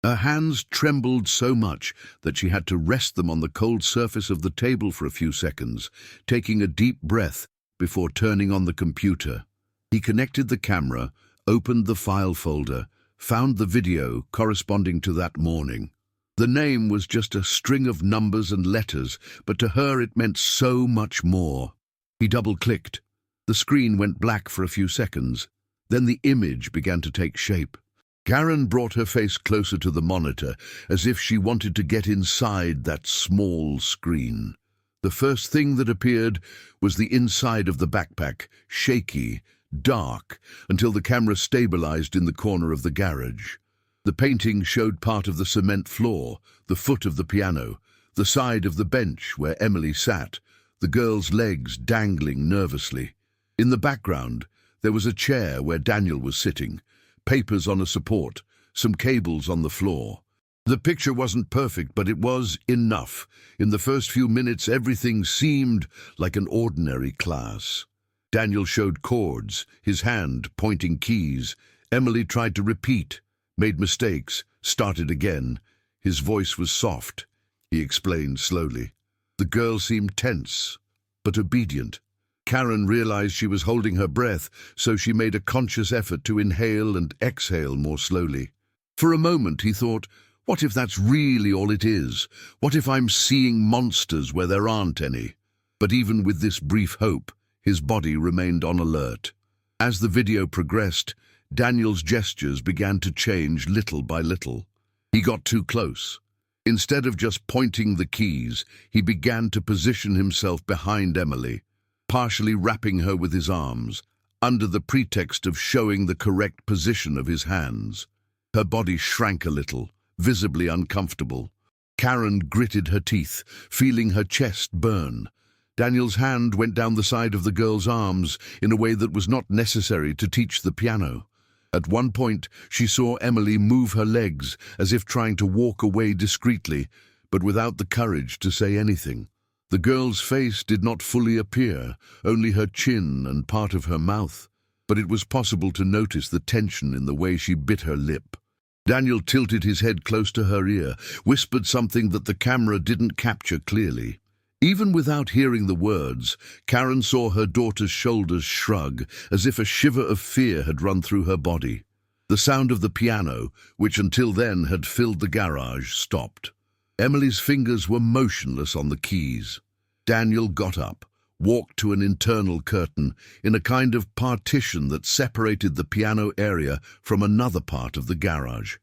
Her hands trembled so much that she had to rest them on the cold surface of the table for a few seconds, taking a deep breath before turning on the computer. He connected the camera, opened the file folder, found the video corresponding to that morning. The name was just a string of numbers and letters, but to her it meant so much more. He double-clicked. The screen went black for a few seconds. Then the image began to take shape. Karen brought her face closer to the monitor, as if she wanted to get inside that small screen. The first thing that appeared was the inside of the backpack, shaky, dark, until the camera stabilized in the corner of the garage. The painting showed part of the cement floor, the foot of the piano, the side of the bench where Emily sat, the girl's legs dangling nervously. In the background, there was a chair where Daniel was sitting, papers on a support, some cables on the floor. The picture wasn't perfect, but it was enough. In the first few minutes, everything seemed like an ordinary class. Daniel showed chords, his hand pointing keys. Emily tried to repeat, made mistakes, started again. His voice was soft. He explained slowly. The girl seemed tense, but obedient. Karen realized she was holding her breath, so she made a conscious effort to inhale and exhale more slowly. For a moment he thought, what if that's really all it is? What if I'm seeing monsters where there aren't any? But even with this brief hope, his body remained on alert. As the video progressed, Daniel's gestures began to change little by little. He got too close. Instead of just pointing the keys, he began to position himself behind Emily, partially wrapping her with his arms, under the pretext of showing the correct position of his hands. Her body shrank a little, visibly uncomfortable. Karen gritted her teeth, feeling her chest burn. Daniel's hand went down the side of the girl's arms in a way that was not necessary to teach the piano. At one point, she saw Emily move her legs as if trying to walk away discreetly, but without the courage to say anything. The girl's face did not fully appear, only her chin and part of her mouth, but it was possible to notice the tension in the way she bit her lip. Daniel tilted his head close to her ear, whispered something that the camera didn't capture clearly. Even without hearing the words, Karen saw her daughter's shoulders shrug, as if a shiver of fear had run through her body. The sound of the piano, which until then had filled the garage, stopped. Emily's fingers were motionless on the keys. Daniel got up, walked to an internal curtain in a kind of partition that separated the piano area from another part of the garage.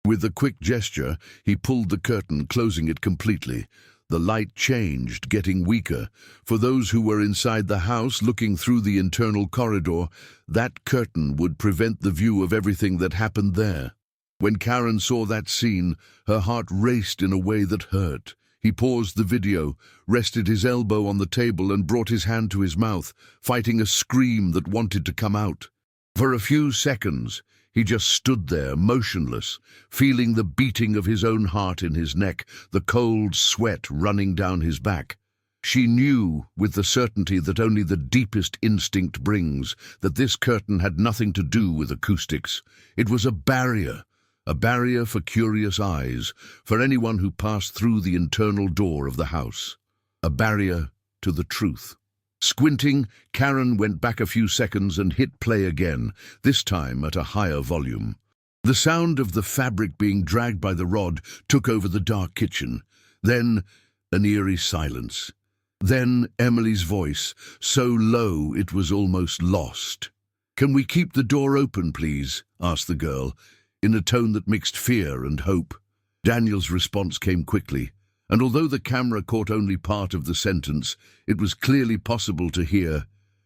With a quick gesture, he pulled the curtain, closing it completely. The light changed, getting weaker. For those who were inside the house looking through the internal corridor, that curtain would prevent the view of everything that happened there. When Karen saw that scene, her heart raced in a way that hurt. He paused the video, rested his elbow on the table and brought his hand to his mouth, fighting a scream that wanted to come out. For a few seconds, he just stood there, motionless, feeling the beating of his own heart in his neck, the cold sweat running down his back. She knew, with the certainty that only the deepest instinct brings, that this curtain had nothing to do with acoustics. It was a barrier for curious eyes, for anyone who passed through the internal door of the house. A barrier to the truth. Squinting, Karen went back a few seconds and hit play again, this time at a higher volume. The sound of the fabric being dragged by the rod took over the dark kitchen. Then, an eerie silence. Then Emily's voice, so low it was almost lost. "Can we keep the door open, please?" asked the girl, in a tone that mixed fear and hope. Daniel's response came quickly, and although the camera caught only part of the sentence, it was clearly possible to hear,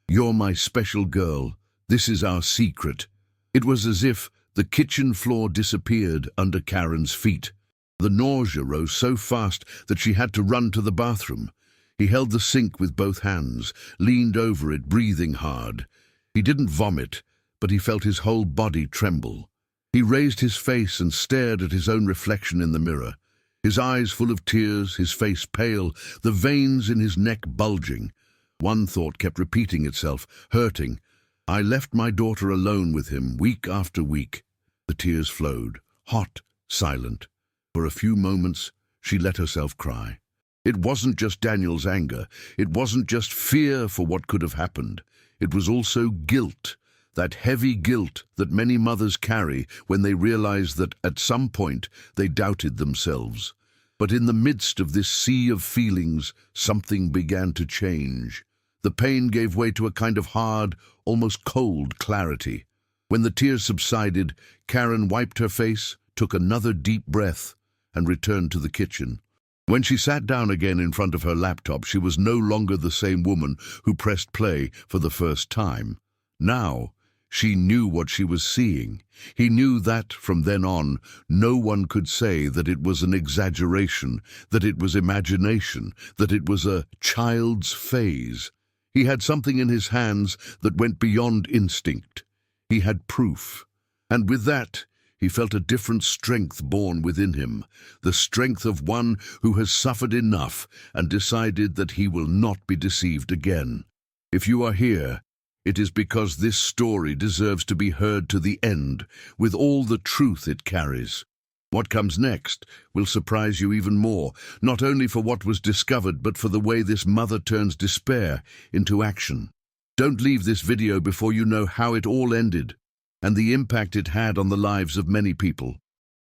"You're my special girl. This is our secret." It was as if the kitchen floor disappeared under Karen's feet. The nausea rose so fast that she had to run to the bathroom. He held the sink with both hands, leaned over it, breathing hard. He didn't vomit, but he felt his whole body tremble. He raised his face and stared at his own reflection in the mirror, his eyes full of tears, his face pale, the veins in his neck bulging. One thought kept repeating itself, hurting. "I left my daughter alone with him week after week." The tears flowed, hot, silent. For a few moments, she let herself cry. It wasn't just Daniel's anger. It wasn't just fear for what could have happened. It was also guilt, that heavy guilt that many mothers carry when they realize that at some point they doubted themselves. But in the midst of this sea of feelings, something began to change. The pain gave way to a kind of hard, almost cold clarity. When the tears subsided, Karen wiped her face, took another deep breath, and returned to the kitchen. When she sat down again in front of her laptop, she was no longer the same woman who pressed play for the first time. Now, she knew what she was seeing. He knew that, from then on, no one could say that it was an exaggeration, that it was imagination, that it was a child's phase. He had something in his hands that went beyond instinct. He had proof. And with that, he felt a different strength born within him, the strength of one who has suffered enough and decided that he will not be deceived again. If you are here, it is because this story deserves to be heard to the end, with all the truth it carries. What comes next will surprise you even more, not only for what was discovered, but for the way this mother turns despair into action. Don't leave this video before you know how it all ended, and the impact it had on the lives of many people.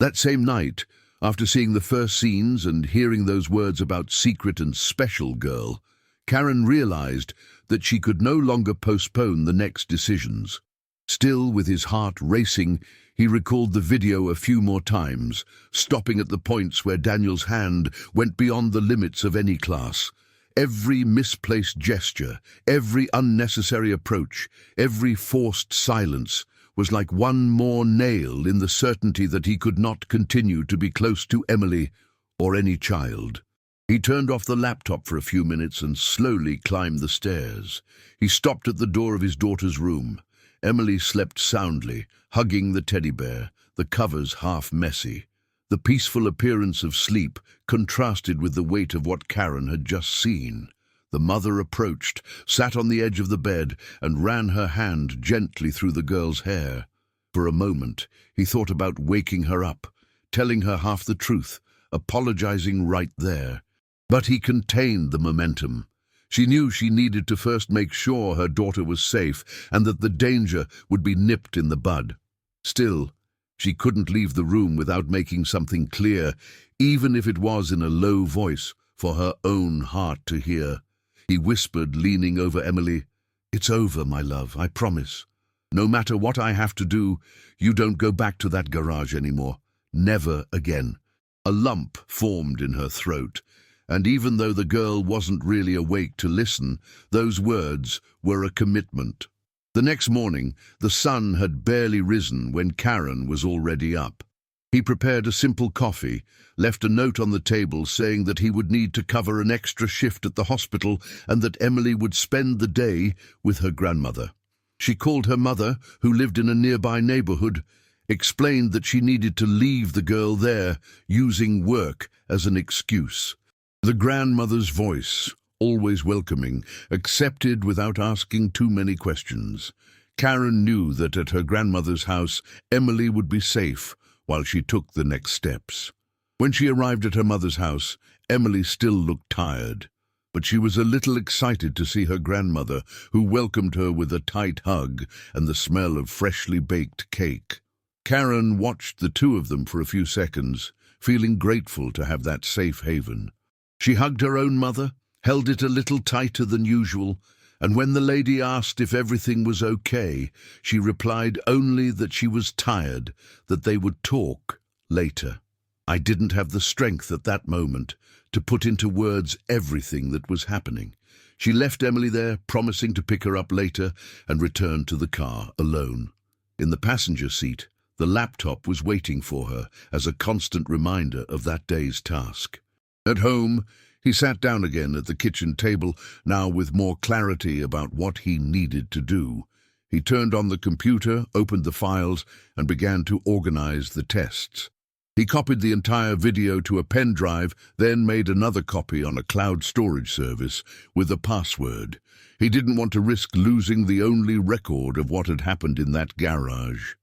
That same night, after seeing the first scenes and hearing those words about secret and special girl, Karen realized that she could no longer postpone the next decisions. Still, with his heart racing, he recalled the video a few more times, stopping at the points where Daniel's hand went beyond the limits of any class. Every misplaced gesture, every unnecessary approach, every forced silence was like one more nail in the certainty that he could not continue to be close to Emily or any child. He turned off the laptop for a few minutes and slowly climbed the stairs. He stopped at the door of his daughter's room. Emily slept soundly, hugging the teddy bear, the covers half messy. The peaceful appearance of sleep contrasted with the weight of what Karen had just seen. The mother approached, sat on the edge of the bed, and ran her hand gently through the girl's hair. For a moment, he thought about waking her up, telling her half the truth, apologizing right there. But he contained the momentum. She knew she needed to first make sure her daughter was safe and that the danger would be nipped in the bud. Still, she couldn't leave the room without making something clear, even if it was in a low voice for her own heart to hear. He whispered, leaning over Emily, "It's over, my love, I promise. No matter what I have to do, you don't go back to that garage anymore. Never again." A lump formed in her throat, and even though the girl wasn't really awake to listen, those words were a commitment. The next morning, the sun had barely risen when Karen was already up. He prepared a simple coffee, left a note on the table saying that he would need to cover an extra shift at the hospital and that Emily would spend the day with her grandmother. She called her mother, who lived in a nearby neighborhood, explained that she needed to leave the girl there, using work as an excuse. The grandmother's voice, always welcoming, accepted without asking too many questions. Karen knew that at her grandmother's house, Emily would be safe while she took the next steps. When she arrived at her mother's house, Emily still looked tired, but she was a little excited to see her grandmother, who welcomed her with a tight hug and the smell of freshly baked cake. Karen watched the two of them for a few seconds, feeling grateful to have that safe haven. She hugged her own mother held it a little tighter than usual, and when the lady asked if everything was okay, she replied only that she was tired, that they would talk later. I didn't have the strength at that moment to put into words everything that was happening. She left Emily there, promising to pick her up later, and returned to the car alone. In the passenger seat, the laptop was waiting for her as a constant reminder of that day's task. At home, he sat down again at the kitchen table, now with more clarity about what he needed to do. He turned on the computer, opened the files, and began to organize the tests. He copied the entire video to a pen drive, then made another copy on a cloud storage service with a password. He didn't want to risk losing the only record of what had happened in that garage.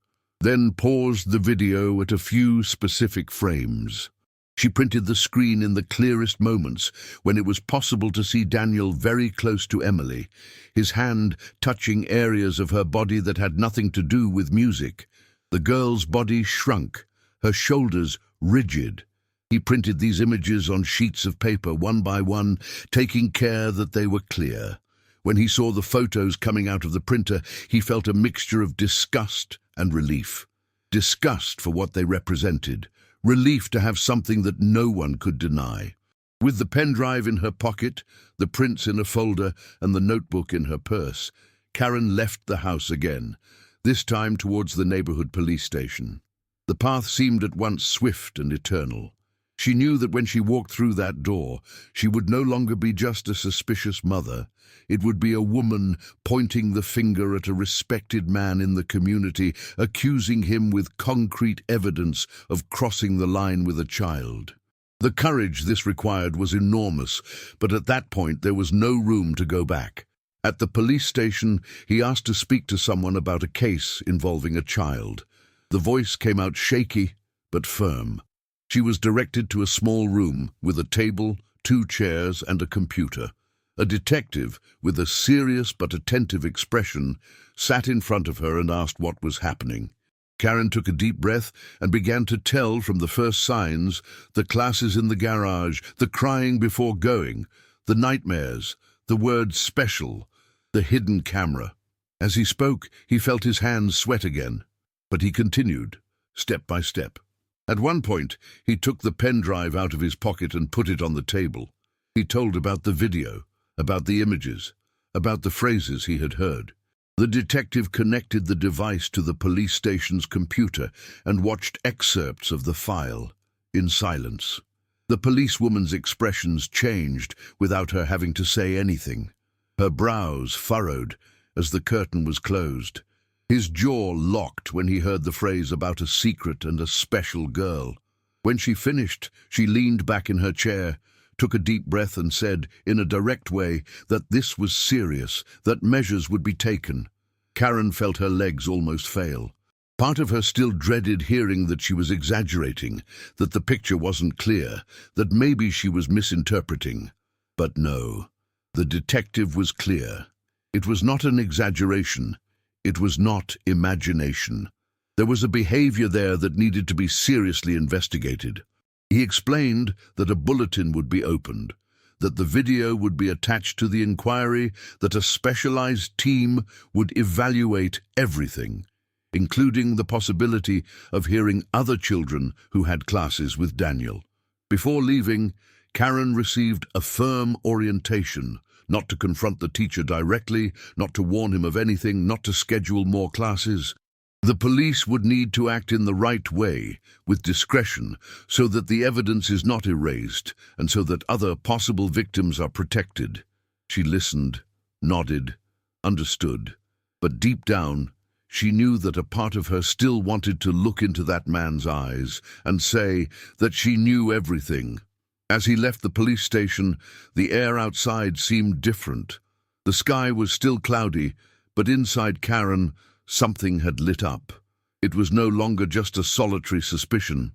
Then paused the video at a few specific frames. She printed the screen in the clearest moments, when it was possible to see Daniel very close to Emily, his hand touching areas of her body that had nothing to do with music. The girl's body shrunk, her shoulders rigid. He printed these images on sheets of paper one by one, taking care that they were clear. When he saw the photos coming out of the printer, he felt a mixture of disgust and relief. Disgust for what they represented. Relief to have something that no one could deny. With the pen drive in her pocket, the prints in a folder, and the notebook in her purse, Karen left the house again, this time towards the neighborhood police station. The path seemed at once swift and eternal. She knew that when she walked through that door, she would no longer be just a suspicious mother. It would be a woman pointing the finger at a respected man in the community, accusing him with concrete evidence of crossing the line with a child. The courage this required was enormous, but at that point there was no room to go back. At the police station, he asked to speak to someone about a case involving a child. The voice came out shaky but firm. She was directed to a small room with a table, 2 chairs, and a computer. A detective, with a serious but attentive expression, sat in front of her and asked what was happening. Karen took a deep breath and began to tell from the first signs: the classes in the garage, the crying before going, the nightmares, the word special, the hidden camera. As he spoke, he felt his hands sweat again, but he continued, step by step. At one point, he took the pen drive out of his pocket and put it on the table. He told about the video, about the images, about the phrases he had heard. The detective connected the device to the police station's computer and watched excerpts of the file, in silence. The policewoman's expressions changed without her having to say anything. Her brows furrowed as the curtain was closed. His jaw locked when he heard the phrase about a secret and a special girl. When she finished, she leaned back in her chair, took a deep breath and said, in a direct way, that this was serious, that measures would be taken. Karen felt her legs almost fail. Part of her still dreaded hearing that she was exaggerating, that the picture wasn't clear, that maybe she was misinterpreting. But no, the detective was clear. It was not an exaggeration. It was not imagination. There was a behavior there that needed to be seriously investigated. He explained that a bulletin would be opened, that the video would be attached to the inquiry, that a specialized team would evaluate everything, including the possibility of hearing other children who had classes with Daniel. Before leaving, Karen received a firm orientation, not to confront the teacher directly, not to warn him of anything, not to schedule more classes. The police would need to act in the right way, with discretion, so that the evidence is not erased, and so that other possible victims are protected. She listened, nodded, understood, but deep down, she knew that a part of her still wanted to look into that man's eyes and say that she knew everything. As he left the police station, the air outside seemed different. The sky was still cloudy, but inside Karen, something had lit up. It was no longer just a solitary suspicion.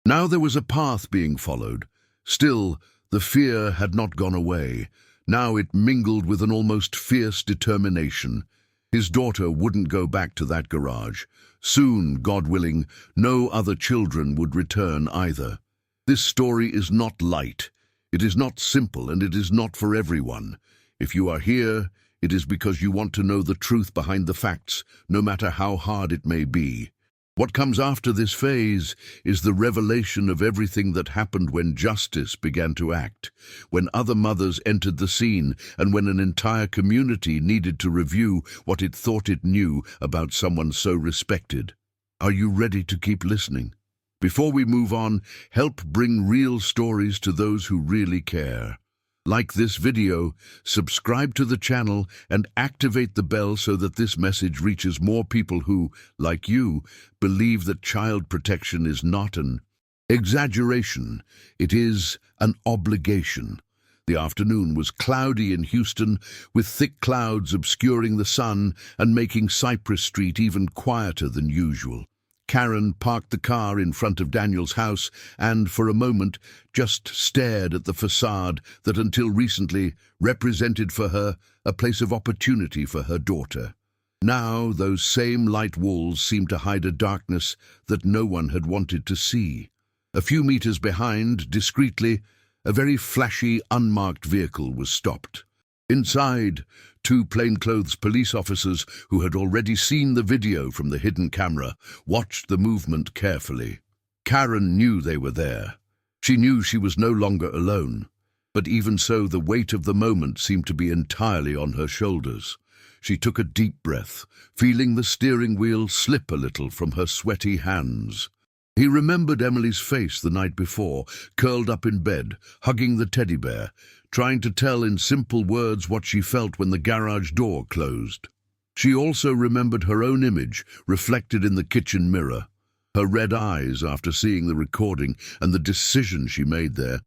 Now there was a path being followed. Still, the fear had not gone away. Now it mingled with an almost fierce determination. His daughter wouldn't go back to that garage. Soon, God willing, no other children would return either. This story is not light. It is not simple and it is not for everyone. If you are here, it is because you want to know the truth behind the facts, no matter how hard it may be. What comes after this phase is the revelation of everything that happened when justice began to act, when other mothers entered the scene, and when an entire community needed to review what it thought it knew about someone so respected. Are you ready to keep listening? Before we move on, help bring real stories to those who really care. Like this video, subscribe to the channel, and activate the bell so that this message reaches more people who, like you, believe that child protection is not an exaggeration. It is an obligation. The afternoon was cloudy in Houston, with thick clouds obscuring the sun and making Cypress Street even quieter than usual. Karen parked the car in front of Daniel's house and, for a moment, just stared at the facade that until recently represented for her a place of opportunity for her daughter. Now those same light walls seemed to hide a darkness that no one had wanted to see. A few meters behind, discreetly, a very flashy, unmarked vehicle was stopped. Inside, two plainclothes police officers who had already seen the video from the hidden camera watched the movement carefully. Karen knew they were there. She knew she was no longer alone. But even so, the weight of the moment seemed to be entirely on her shoulders. She took a deep breath, feeling the steering wheel slip a little from her sweaty hands. He remembered Emily's face the night before, curled up in bed, hugging the teddy bear, trying to tell in simple words what she felt when the garage door closed. She also remembered her own image, reflected in the kitchen mirror, her red eyes after seeing the recording and the decision she made there.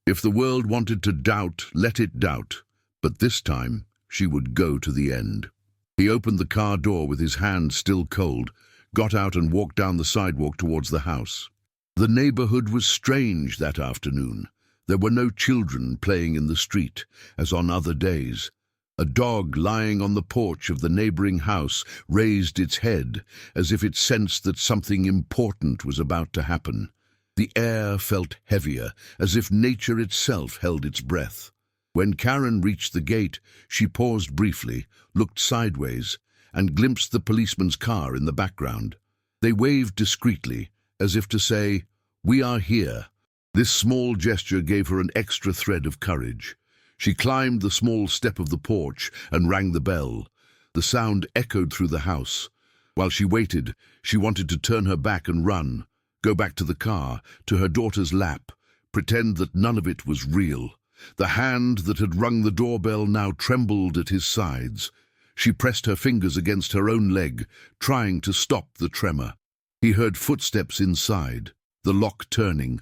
If the world wanted to doubt, let it doubt, but this time she would go to the end. He opened the car door with his hand still cold, got out and walked down the sidewalk towards the house. The neighborhood was strange that afternoon. There were no children playing in the street, as on other days. A dog lying on the porch of the neighboring house raised its head, as if it sensed that something important was about to happen. The air felt heavier, as if nature itself held its breath. When Karen reached the gate, she paused briefly, looked sideways, and glimpsed the policeman's car in the background. They waved discreetly, as if to say, "We are here." This small gesture gave her an extra thread of courage. She climbed the small step of the porch and rang the bell. The sound echoed through the house. While she waited, she wanted to turn her back and run, go back to the car, to her daughter's lap, pretend that none of it was real. The hand that had rung the doorbell now trembled at his sides. She pressed her fingers against her own leg, trying to stop the tremor. He heard footsteps inside, the lock turning,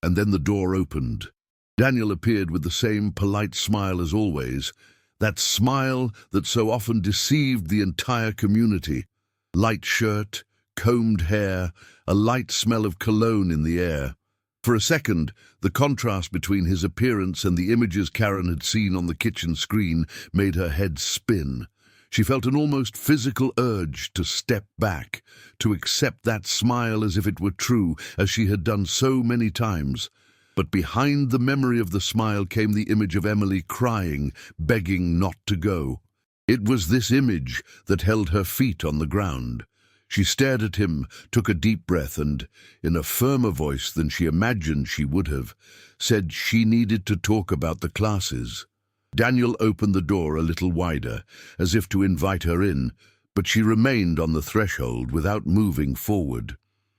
and then the door opened. Daniel appeared with the same polite smile as always, that smile that so often deceived the entire community. Light shirt, combed hair, a light smell of cologne in the air. For a second, the contrast between his appearance and the images Karen had seen on the kitchen screen made her head spin. She felt an almost physical urge to step back, to accept that smile as if it were true, as she had done so many times. But behind the memory of the smile came the image of Emily crying, begging not to go. It was this image that held her feet on the ground. She stared at him, took a deep breath, and, in a firmer voice than she imagined she would have, said she needed to talk about the classes. Daniel opened the door a little wider, as if to invite her in, but she remained on the threshold without moving forward.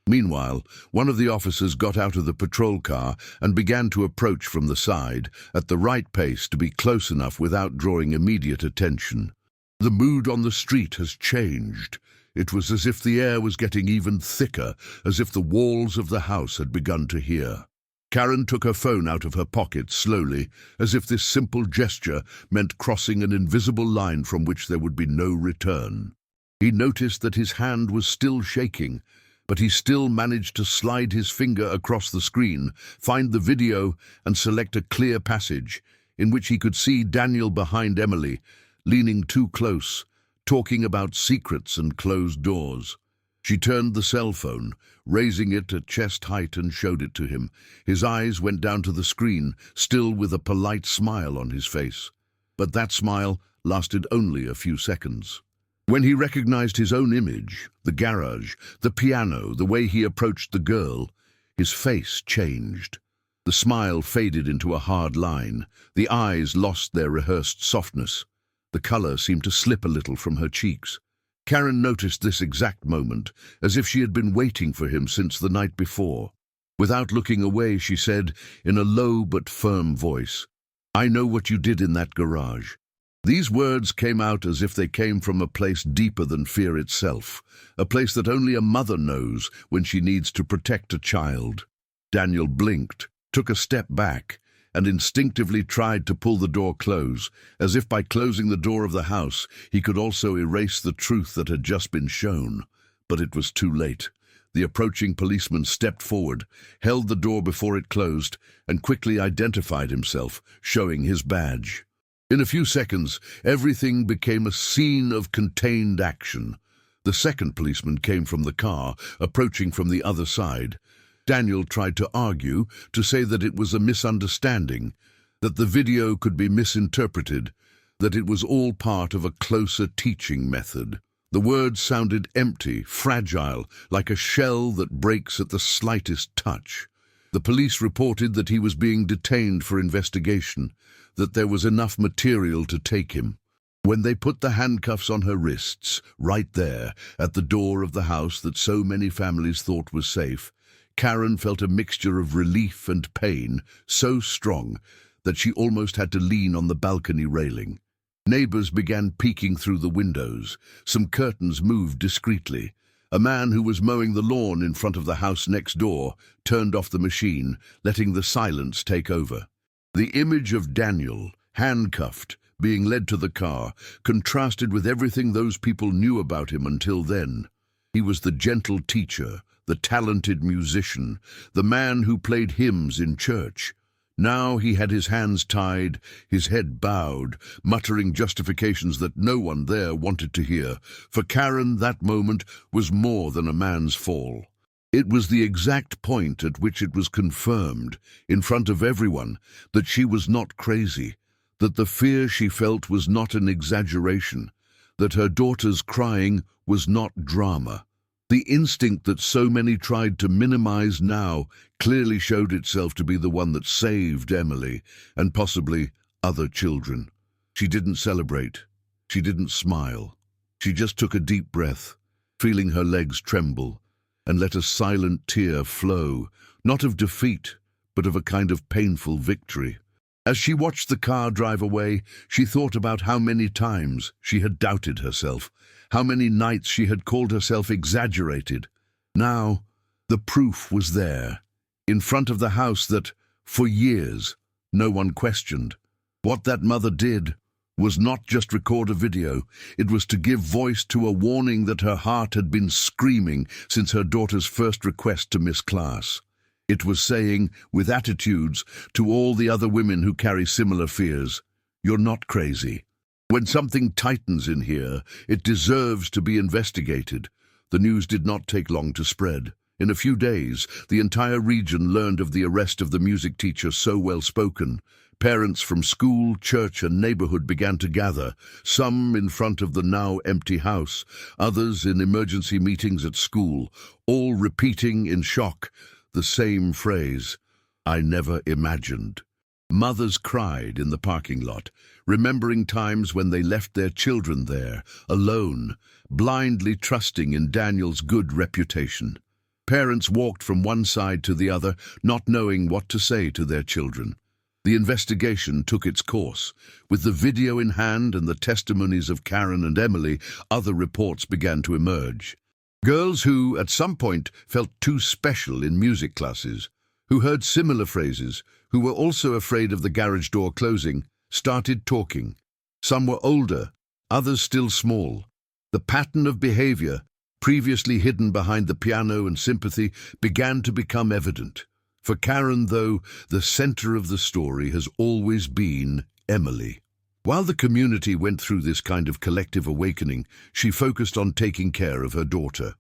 Meanwhile, one of the officers got out of the patrol car and began to approach from the side, at the right pace to be close enough without drawing immediate attention. The mood on the street has changed. It was as if the air was getting even thicker, as if the walls of the house had begun to hear. Karen took her phone out of her pocket slowly, as if this simple gesture meant crossing an invisible line from which there would be no return. He noticed that his hand was still shaking, but he still managed to slide his finger across the screen, find the video, and select a clear passage, in which he could see Daniel behind Emily, leaning too close, talking about secrets and closed doors. She turned the cell phone, raising it at chest height, and showed it to him. His eyes went down to the screen, still with a polite smile on his face. But that smile lasted only a few seconds. When he recognized his own image, the garage, the piano, the way he approached the girl, his face changed. The smile faded into a hard line. The eyes lost their rehearsed softness. The color seemed to slip a little from her cheeks. Karen noticed this exact moment, as if she had been waiting for him since the night before. Without looking away, she said, in a low but firm voice, "I know what you did in that garage." These words came out as if they came from a place deeper than fear itself, a place that only a mother knows when she needs to protect a child. Daniel blinked, took a step back, and instinctively tried to pull the door close, as if by closing the door of the house he could also erase the truth that had just been shown. But it was too late. The approaching policeman stepped forward, held the door before it closed, and quickly identified himself, showing his badge. In a few seconds, everything became a scene of contained action. The second policeman came from the car, approaching from the other side. Daniel tried to argue, to say that it was a misunderstanding, that the video could be misinterpreted, that it was all part of a closer teaching method. The words sounded empty, fragile, like a shell that breaks at the slightest touch. The police reported that he was being detained for investigation, that there was enough material to take him. When they put the handcuffs on her wrists, right there, at the door of the house that so many families thought was safe, Karen felt a mixture of relief and pain, so strong that she almost had to lean on the balcony railing. Neighbors began peeking through the windows. Some curtains moved discreetly. A man who was mowing the lawn in front of the house next door turned off the machine, letting the silence take over. The image of Daniel, handcuffed, being led to the car, contrasted with everything those people knew about him until then. He was the gentle teacher, the talented musician, the man who played hymns in church. Now he had his hands tied, his head bowed, muttering justifications that no one there wanted to hear. For Karen, that moment was more than a man's fall. It was the exact point at which it was confirmed, in front of everyone, that she was not crazy, that the fear she felt was not an exaggeration, that her daughter's crying was not drama. The instinct that so many tried to minimize now clearly showed itself to be the one that saved Emily, and possibly other children. She didn't celebrate. She didn't smile. She just took a deep breath, feeling her legs tremble, and let a silent tear flow, not of defeat, but of a kind of painful victory. As she watched the car drive away, she thought about how many times she had doubted herself, how many nights she had called herself exaggerated. Now, the proof was there, in front of the house that, for years, no one questioned. What that mother did was not just record a video, it was to give voice to a warning that her heart had been screaming since her daughter's first request to miss class. It was saying, with attitudes, to all the other women who carry similar fears, "You're not crazy. When something tightens in here, it deserves to be investigated." The news did not take long to spread. In a few days, the entire region learned of the arrest of the music teacher so well-spoken. Parents from school, church, and neighborhood began to gather, some in front of the now empty house, others in emergency meetings at school, all repeating in shock the same phrase, "I never imagined." Mothers cried in the parking lot, remembering times when they left their children there, alone, blindly trusting in Daniel's good reputation. Parents walked from one side to the other, not knowing what to say to their children. The investigation took its course. With the video in hand and the testimonies of Karen and Emily, other reports began to emerge. Girls who, at some point, felt too special in music classes, who heard similar phrases, who were also afraid of the garage door closing, started talking. Some were older, others still small. The pattern of behavior, previously hidden behind the piano and sympathy, began to become evident. For Karen, though, the center of the story has always been Emily. While the community went through this kind of collective awakening, she focused on taking care of her daughter.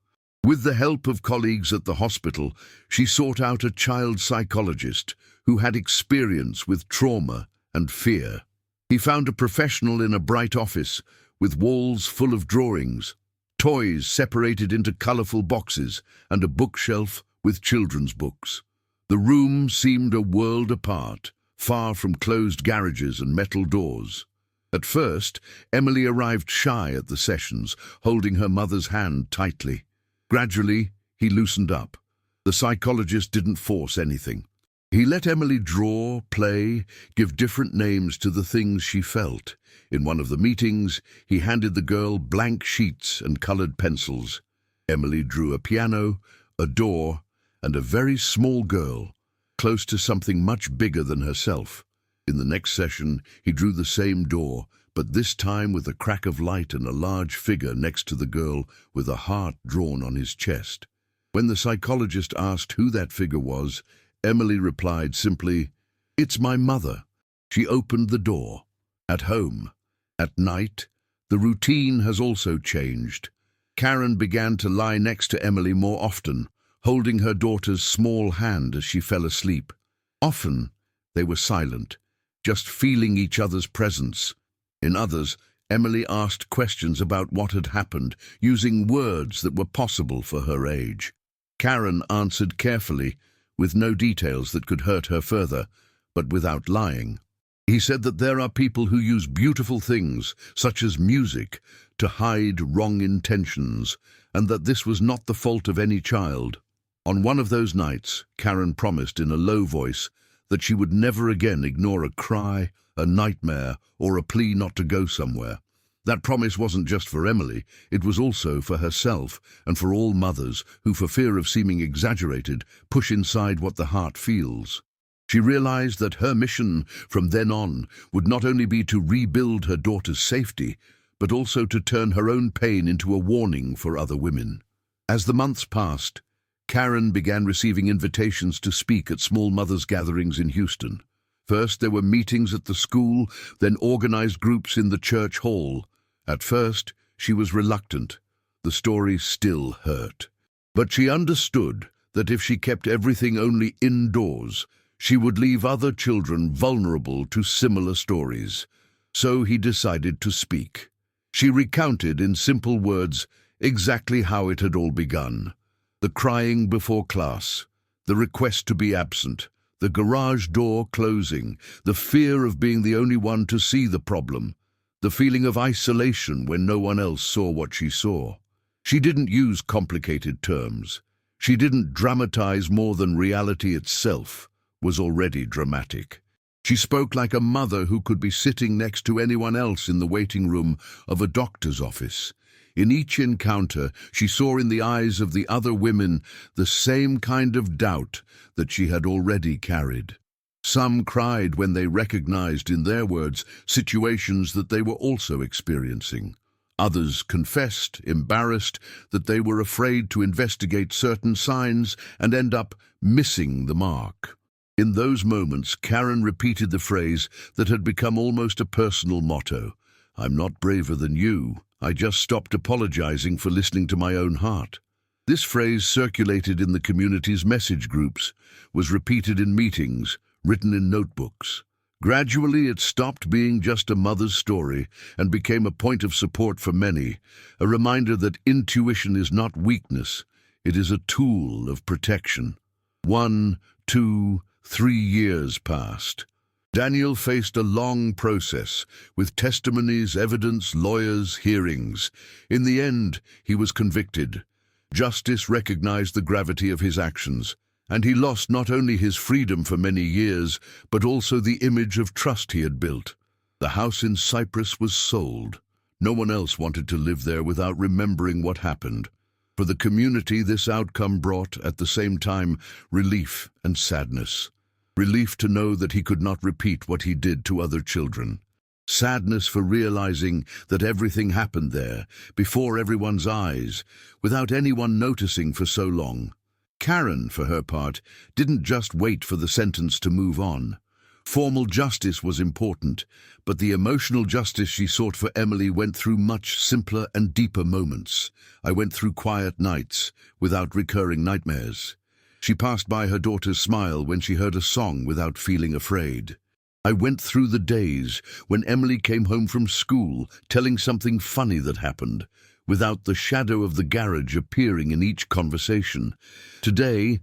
With the help of colleagues at the hospital, she sought out a child psychologist who had experience with trauma and fear. He found a professional in a bright office with walls full of drawings, toys separated into colorful boxes, and a bookshelf with children's books. The room seemed a world apart, far from closed garages and metal doors. At first, Emily arrived shy at the sessions, holding her mother's hand tightly. Gradually, he loosened up. The psychologist didn't force anything. He let Emily draw, play, give different names to the things she felt. In one of the meetings, he handed the girl blank sheets and colored pencils. Emily drew a piano, a door, and a very small girl, close to something much bigger than herself. In the next session, he drew the same door, but this time with a crack of light and a large figure next to the girl with a heart drawn on his chest. When the psychologist asked who that figure was, Emily replied simply, "It's my mother." She opened the door. At home, at night, the routine has also changed. Karen began to lie next to Emily more often, holding her daughter's small hand as she fell asleep. Often, they were silent, just feeling each other's presence. In others, Emily asked questions about what had happened, using words that were possible for her age. Karen answered carefully, with no details that could hurt her further, but without lying. He said that there are people who use beautiful things, such as music, to hide wrong intentions, and that this was not the fault of any child. On one of those nights, Karen promised in a low voice that she would never again ignore a cry, a nightmare, or a plea not to go somewhere. That promise wasn't just for Emily, it was also for herself and for all mothers who, for fear of seeming exaggerated, push inside what the heart feels. She realized that her mission from then on would not only be to rebuild her daughter's safety, but also to turn her own pain into a warning for other women. As the months passed, Karen began receiving invitations to speak at small mothers' gatherings in Houston. First, there were meetings at the school, then organized groups in the church hall. At first, she was reluctant. The story still hurt. But she understood that if she kept everything only indoors, she would leave other children vulnerable to similar stories. So he decided to speak. She recounted in simple words exactly how it had all begun. The crying before class, the request to be absent, the garage door closing, the fear of being the only one to see the problem, the feeling of isolation when no one else saw what she saw. She didn't use complicated terms. She didn't dramatize more than reality itself was already dramatic. She spoke like a mother who could be sitting next to anyone else in the waiting room of a doctor's office. In each encounter, she saw in the eyes of the other women the same kind of doubt that she had already carried. Some cried when they recognized, in their words, situations that they were also experiencing. Others confessed, embarrassed, that they were afraid to investigate certain signs and end up missing the mark. In those moments, Karen repeated the phrase that had become almost a personal motto. "I'm not braver than you. I just stopped apologizing for listening to my own heart." This phrase circulated in the community's message groups, was repeated in meetings, written in notebooks. Gradually, it stopped being just a mother's story and became a point of support for many, a reminder that intuition is not weakness, it is a tool of protection. 1, 2, 3 years passed. Daniel faced a long process, with testimonies, evidence, lawyers, hearings. In the end, he was convicted. Justice recognized the gravity of his actions, and he lost not only his freedom for many years, but also the image of trust he had built. The house in Cyprus was sold. No one else wanted to live there without remembering what happened. For the community, this outcome brought, at the same time, relief and sadness. Relief to know that he could not repeat what he did to other children. Sadness for realizing that everything happened there, before everyone's eyes, without anyone noticing for so long. Karen, for her part, didn't just wait for the sentence to move on. Formal justice was important, but the emotional justice she sought for Emily went through much simpler and deeper moments. I went through quiet nights, without recurring nightmares. She passed by her daughter's smile when she heard a song without feeling afraid. I went through the days when Emily came home from school telling something funny that happened, without the shadow of the garage appearing in each conversation. Today,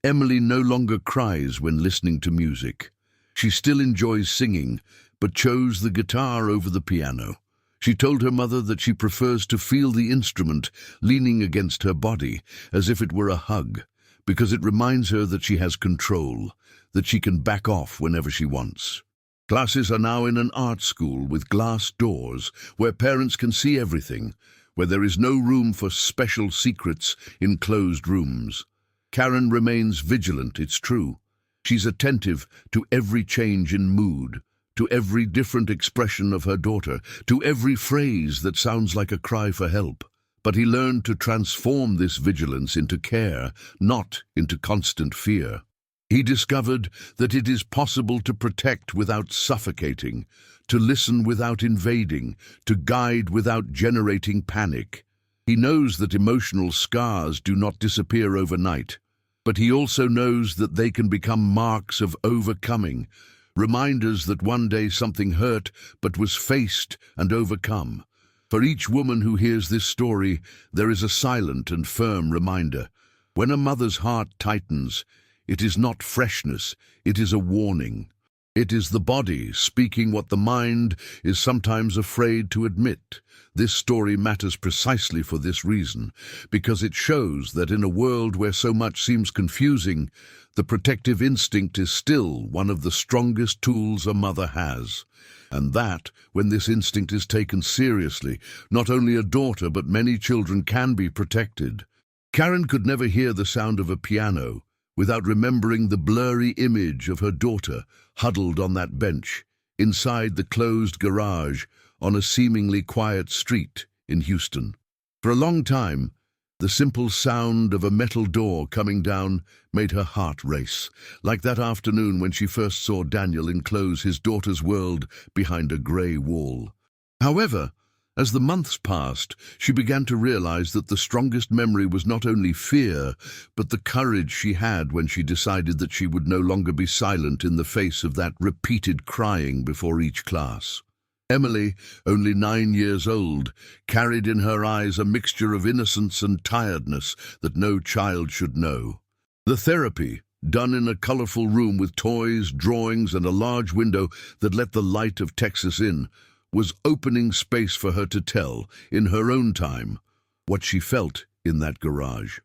Emily no longer cries when listening to music. She still enjoys singing, but chose the guitar over the piano. She told her mother that she prefers to feel the instrument leaning against her body, as if it were a hug, because it reminds her that she has control, that she can back off whenever she wants. Classes are now in an art school with glass doors, where parents can see everything, where there is no room for special secrets in closed rooms. Karen remains vigilant, it's true. She's attentive to every change in mood, to every different expression of her daughter, to every phrase that sounds like a cry for help. But he learned to transform this vigilance into care, not into constant fear. He discovered that it is possible to protect without suffocating, to listen without invading, to guide without generating panic. He knows that emotional scars do not disappear overnight, but he also knows that they can become marks of overcoming, reminders that one day something hurt but was faced and overcome. For each woman who hears this story, there is a silent and firm reminder. When a mother's heart tightens, it is not freshness, it is a warning. It is the body speaking what the mind is sometimes afraid to admit. This story matters precisely for this reason, because it shows that in a world where so much seems confusing, the protective instinct is still one of the strongest tools a mother has. And that, when this instinct is taken seriously, not only a daughter but many children can be protected. Karen could never hear the sound of a piano without remembering the blurry image of her daughter huddled on that bench, inside the closed garage on a seemingly quiet street in Houston. For a long time, the simple sound of a metal door coming down made her heart race, like that afternoon when she first saw Daniel enclose his daughter's world behind a grey wall. However, as the months passed, she began to realize that the strongest memory was not only fear, but the courage she had when she decided that she would no longer be silent in the face of that repeated crying before each class. Emily, only 9 years old, carried in her eyes a mixture of innocence and tiredness that no child should know. The therapy, done in a colorful room with toys, drawings, and a large window that let the light of Texas in, was opening space for her to tell, in her own time, what she felt in that garage.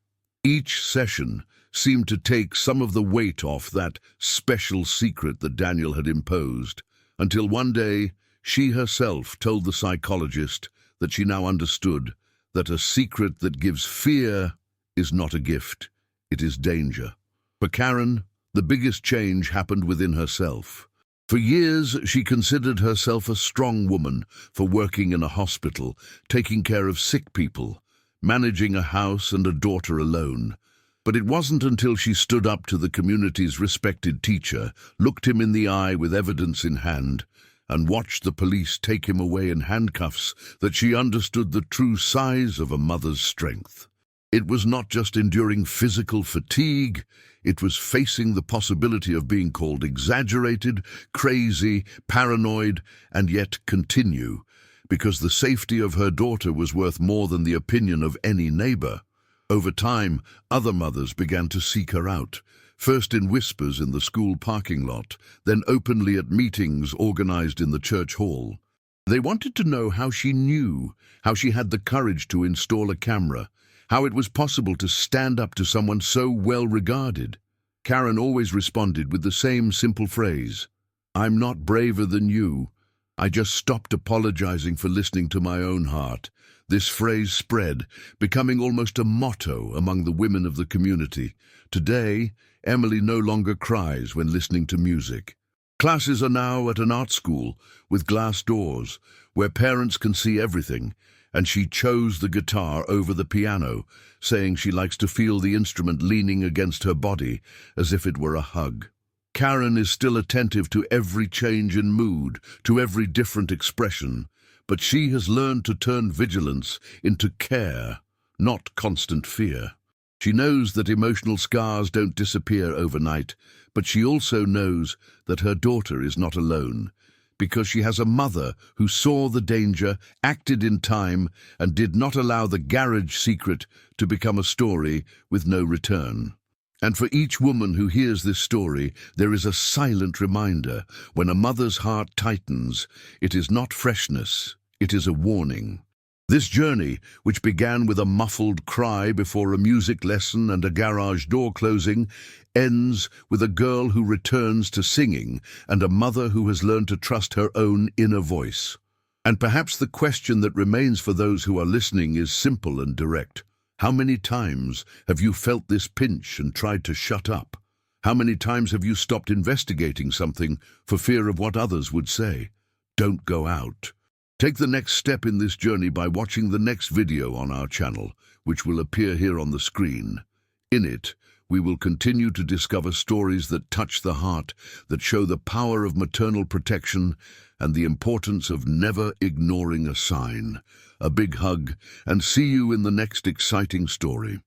Each session seemed to take some of the weight off that special secret that Daniel had imposed, until one day she herself told the psychologist that she now understood that a secret that gives fear is not a gift, it is danger. For Karen, the biggest change happened within herself. For years, she considered herself a strong woman for working in a hospital, taking care of sick people, managing a house and a daughter alone. But it wasn't until she stood up to the community's respected teacher, looked him in the eye with evidence in hand, and watched the police take him away in handcuffs that she understood the true size of a mother's strength. It was not just enduring physical fatigue, it was facing the possibility of being called exaggerated, crazy, paranoid, and yet continue, because the safety of her daughter was worth more than the opinion of any neighbor. Over time, other mothers began to seek her out, first in whispers in the school parking lot, then openly at meetings organized in the church hall. They wanted to know how she knew, how she had the courage to install a camera, how it was possible to stand up to someone so well regarded. Karen always responded with the same simple phrase, "I'm not braver than you. I just stopped apologizing for listening to my own heart." This phrase spread, becoming almost a motto among the women of the community. Today, Emily no longer cries when listening to music. Classes are now at an art school with glass doors, where parents can see everything, and she chose the guitar over the piano, saying she likes to feel the instrument leaning against her body as if it were a hug. Karen is still attentive to every change in mood, to every different expression, but she has learned to turn vigilance into care, not constant fear. She knows that emotional scars don't disappear overnight, but she also knows that her daughter is not alone, because she has a mother who saw the danger, acted in time, and did not allow the garage secret to become a story with no return. And for each woman who hears this story, there is a silent reminder: when a mother's heart tightens, it is not freshness, it is a warning. This journey, which began with a muffled cry before a music lesson and a garage door closing, ends with a girl who returns to singing and a mother who has learned to trust her own inner voice. And perhaps the question that remains for those who are listening is simple and direct. How many times have you felt this pinch and tried to shut up? How many times have you stopped investigating something for fear of what others would say? Don't go out. Take the next step in this journey by watching the next video on our channel, which will appear here on the screen. In it, we will continue to discover stories that touch the heart, that show the power of maternal protection and the importance of never ignoring a sign. A big hug, and see you in the next exciting story.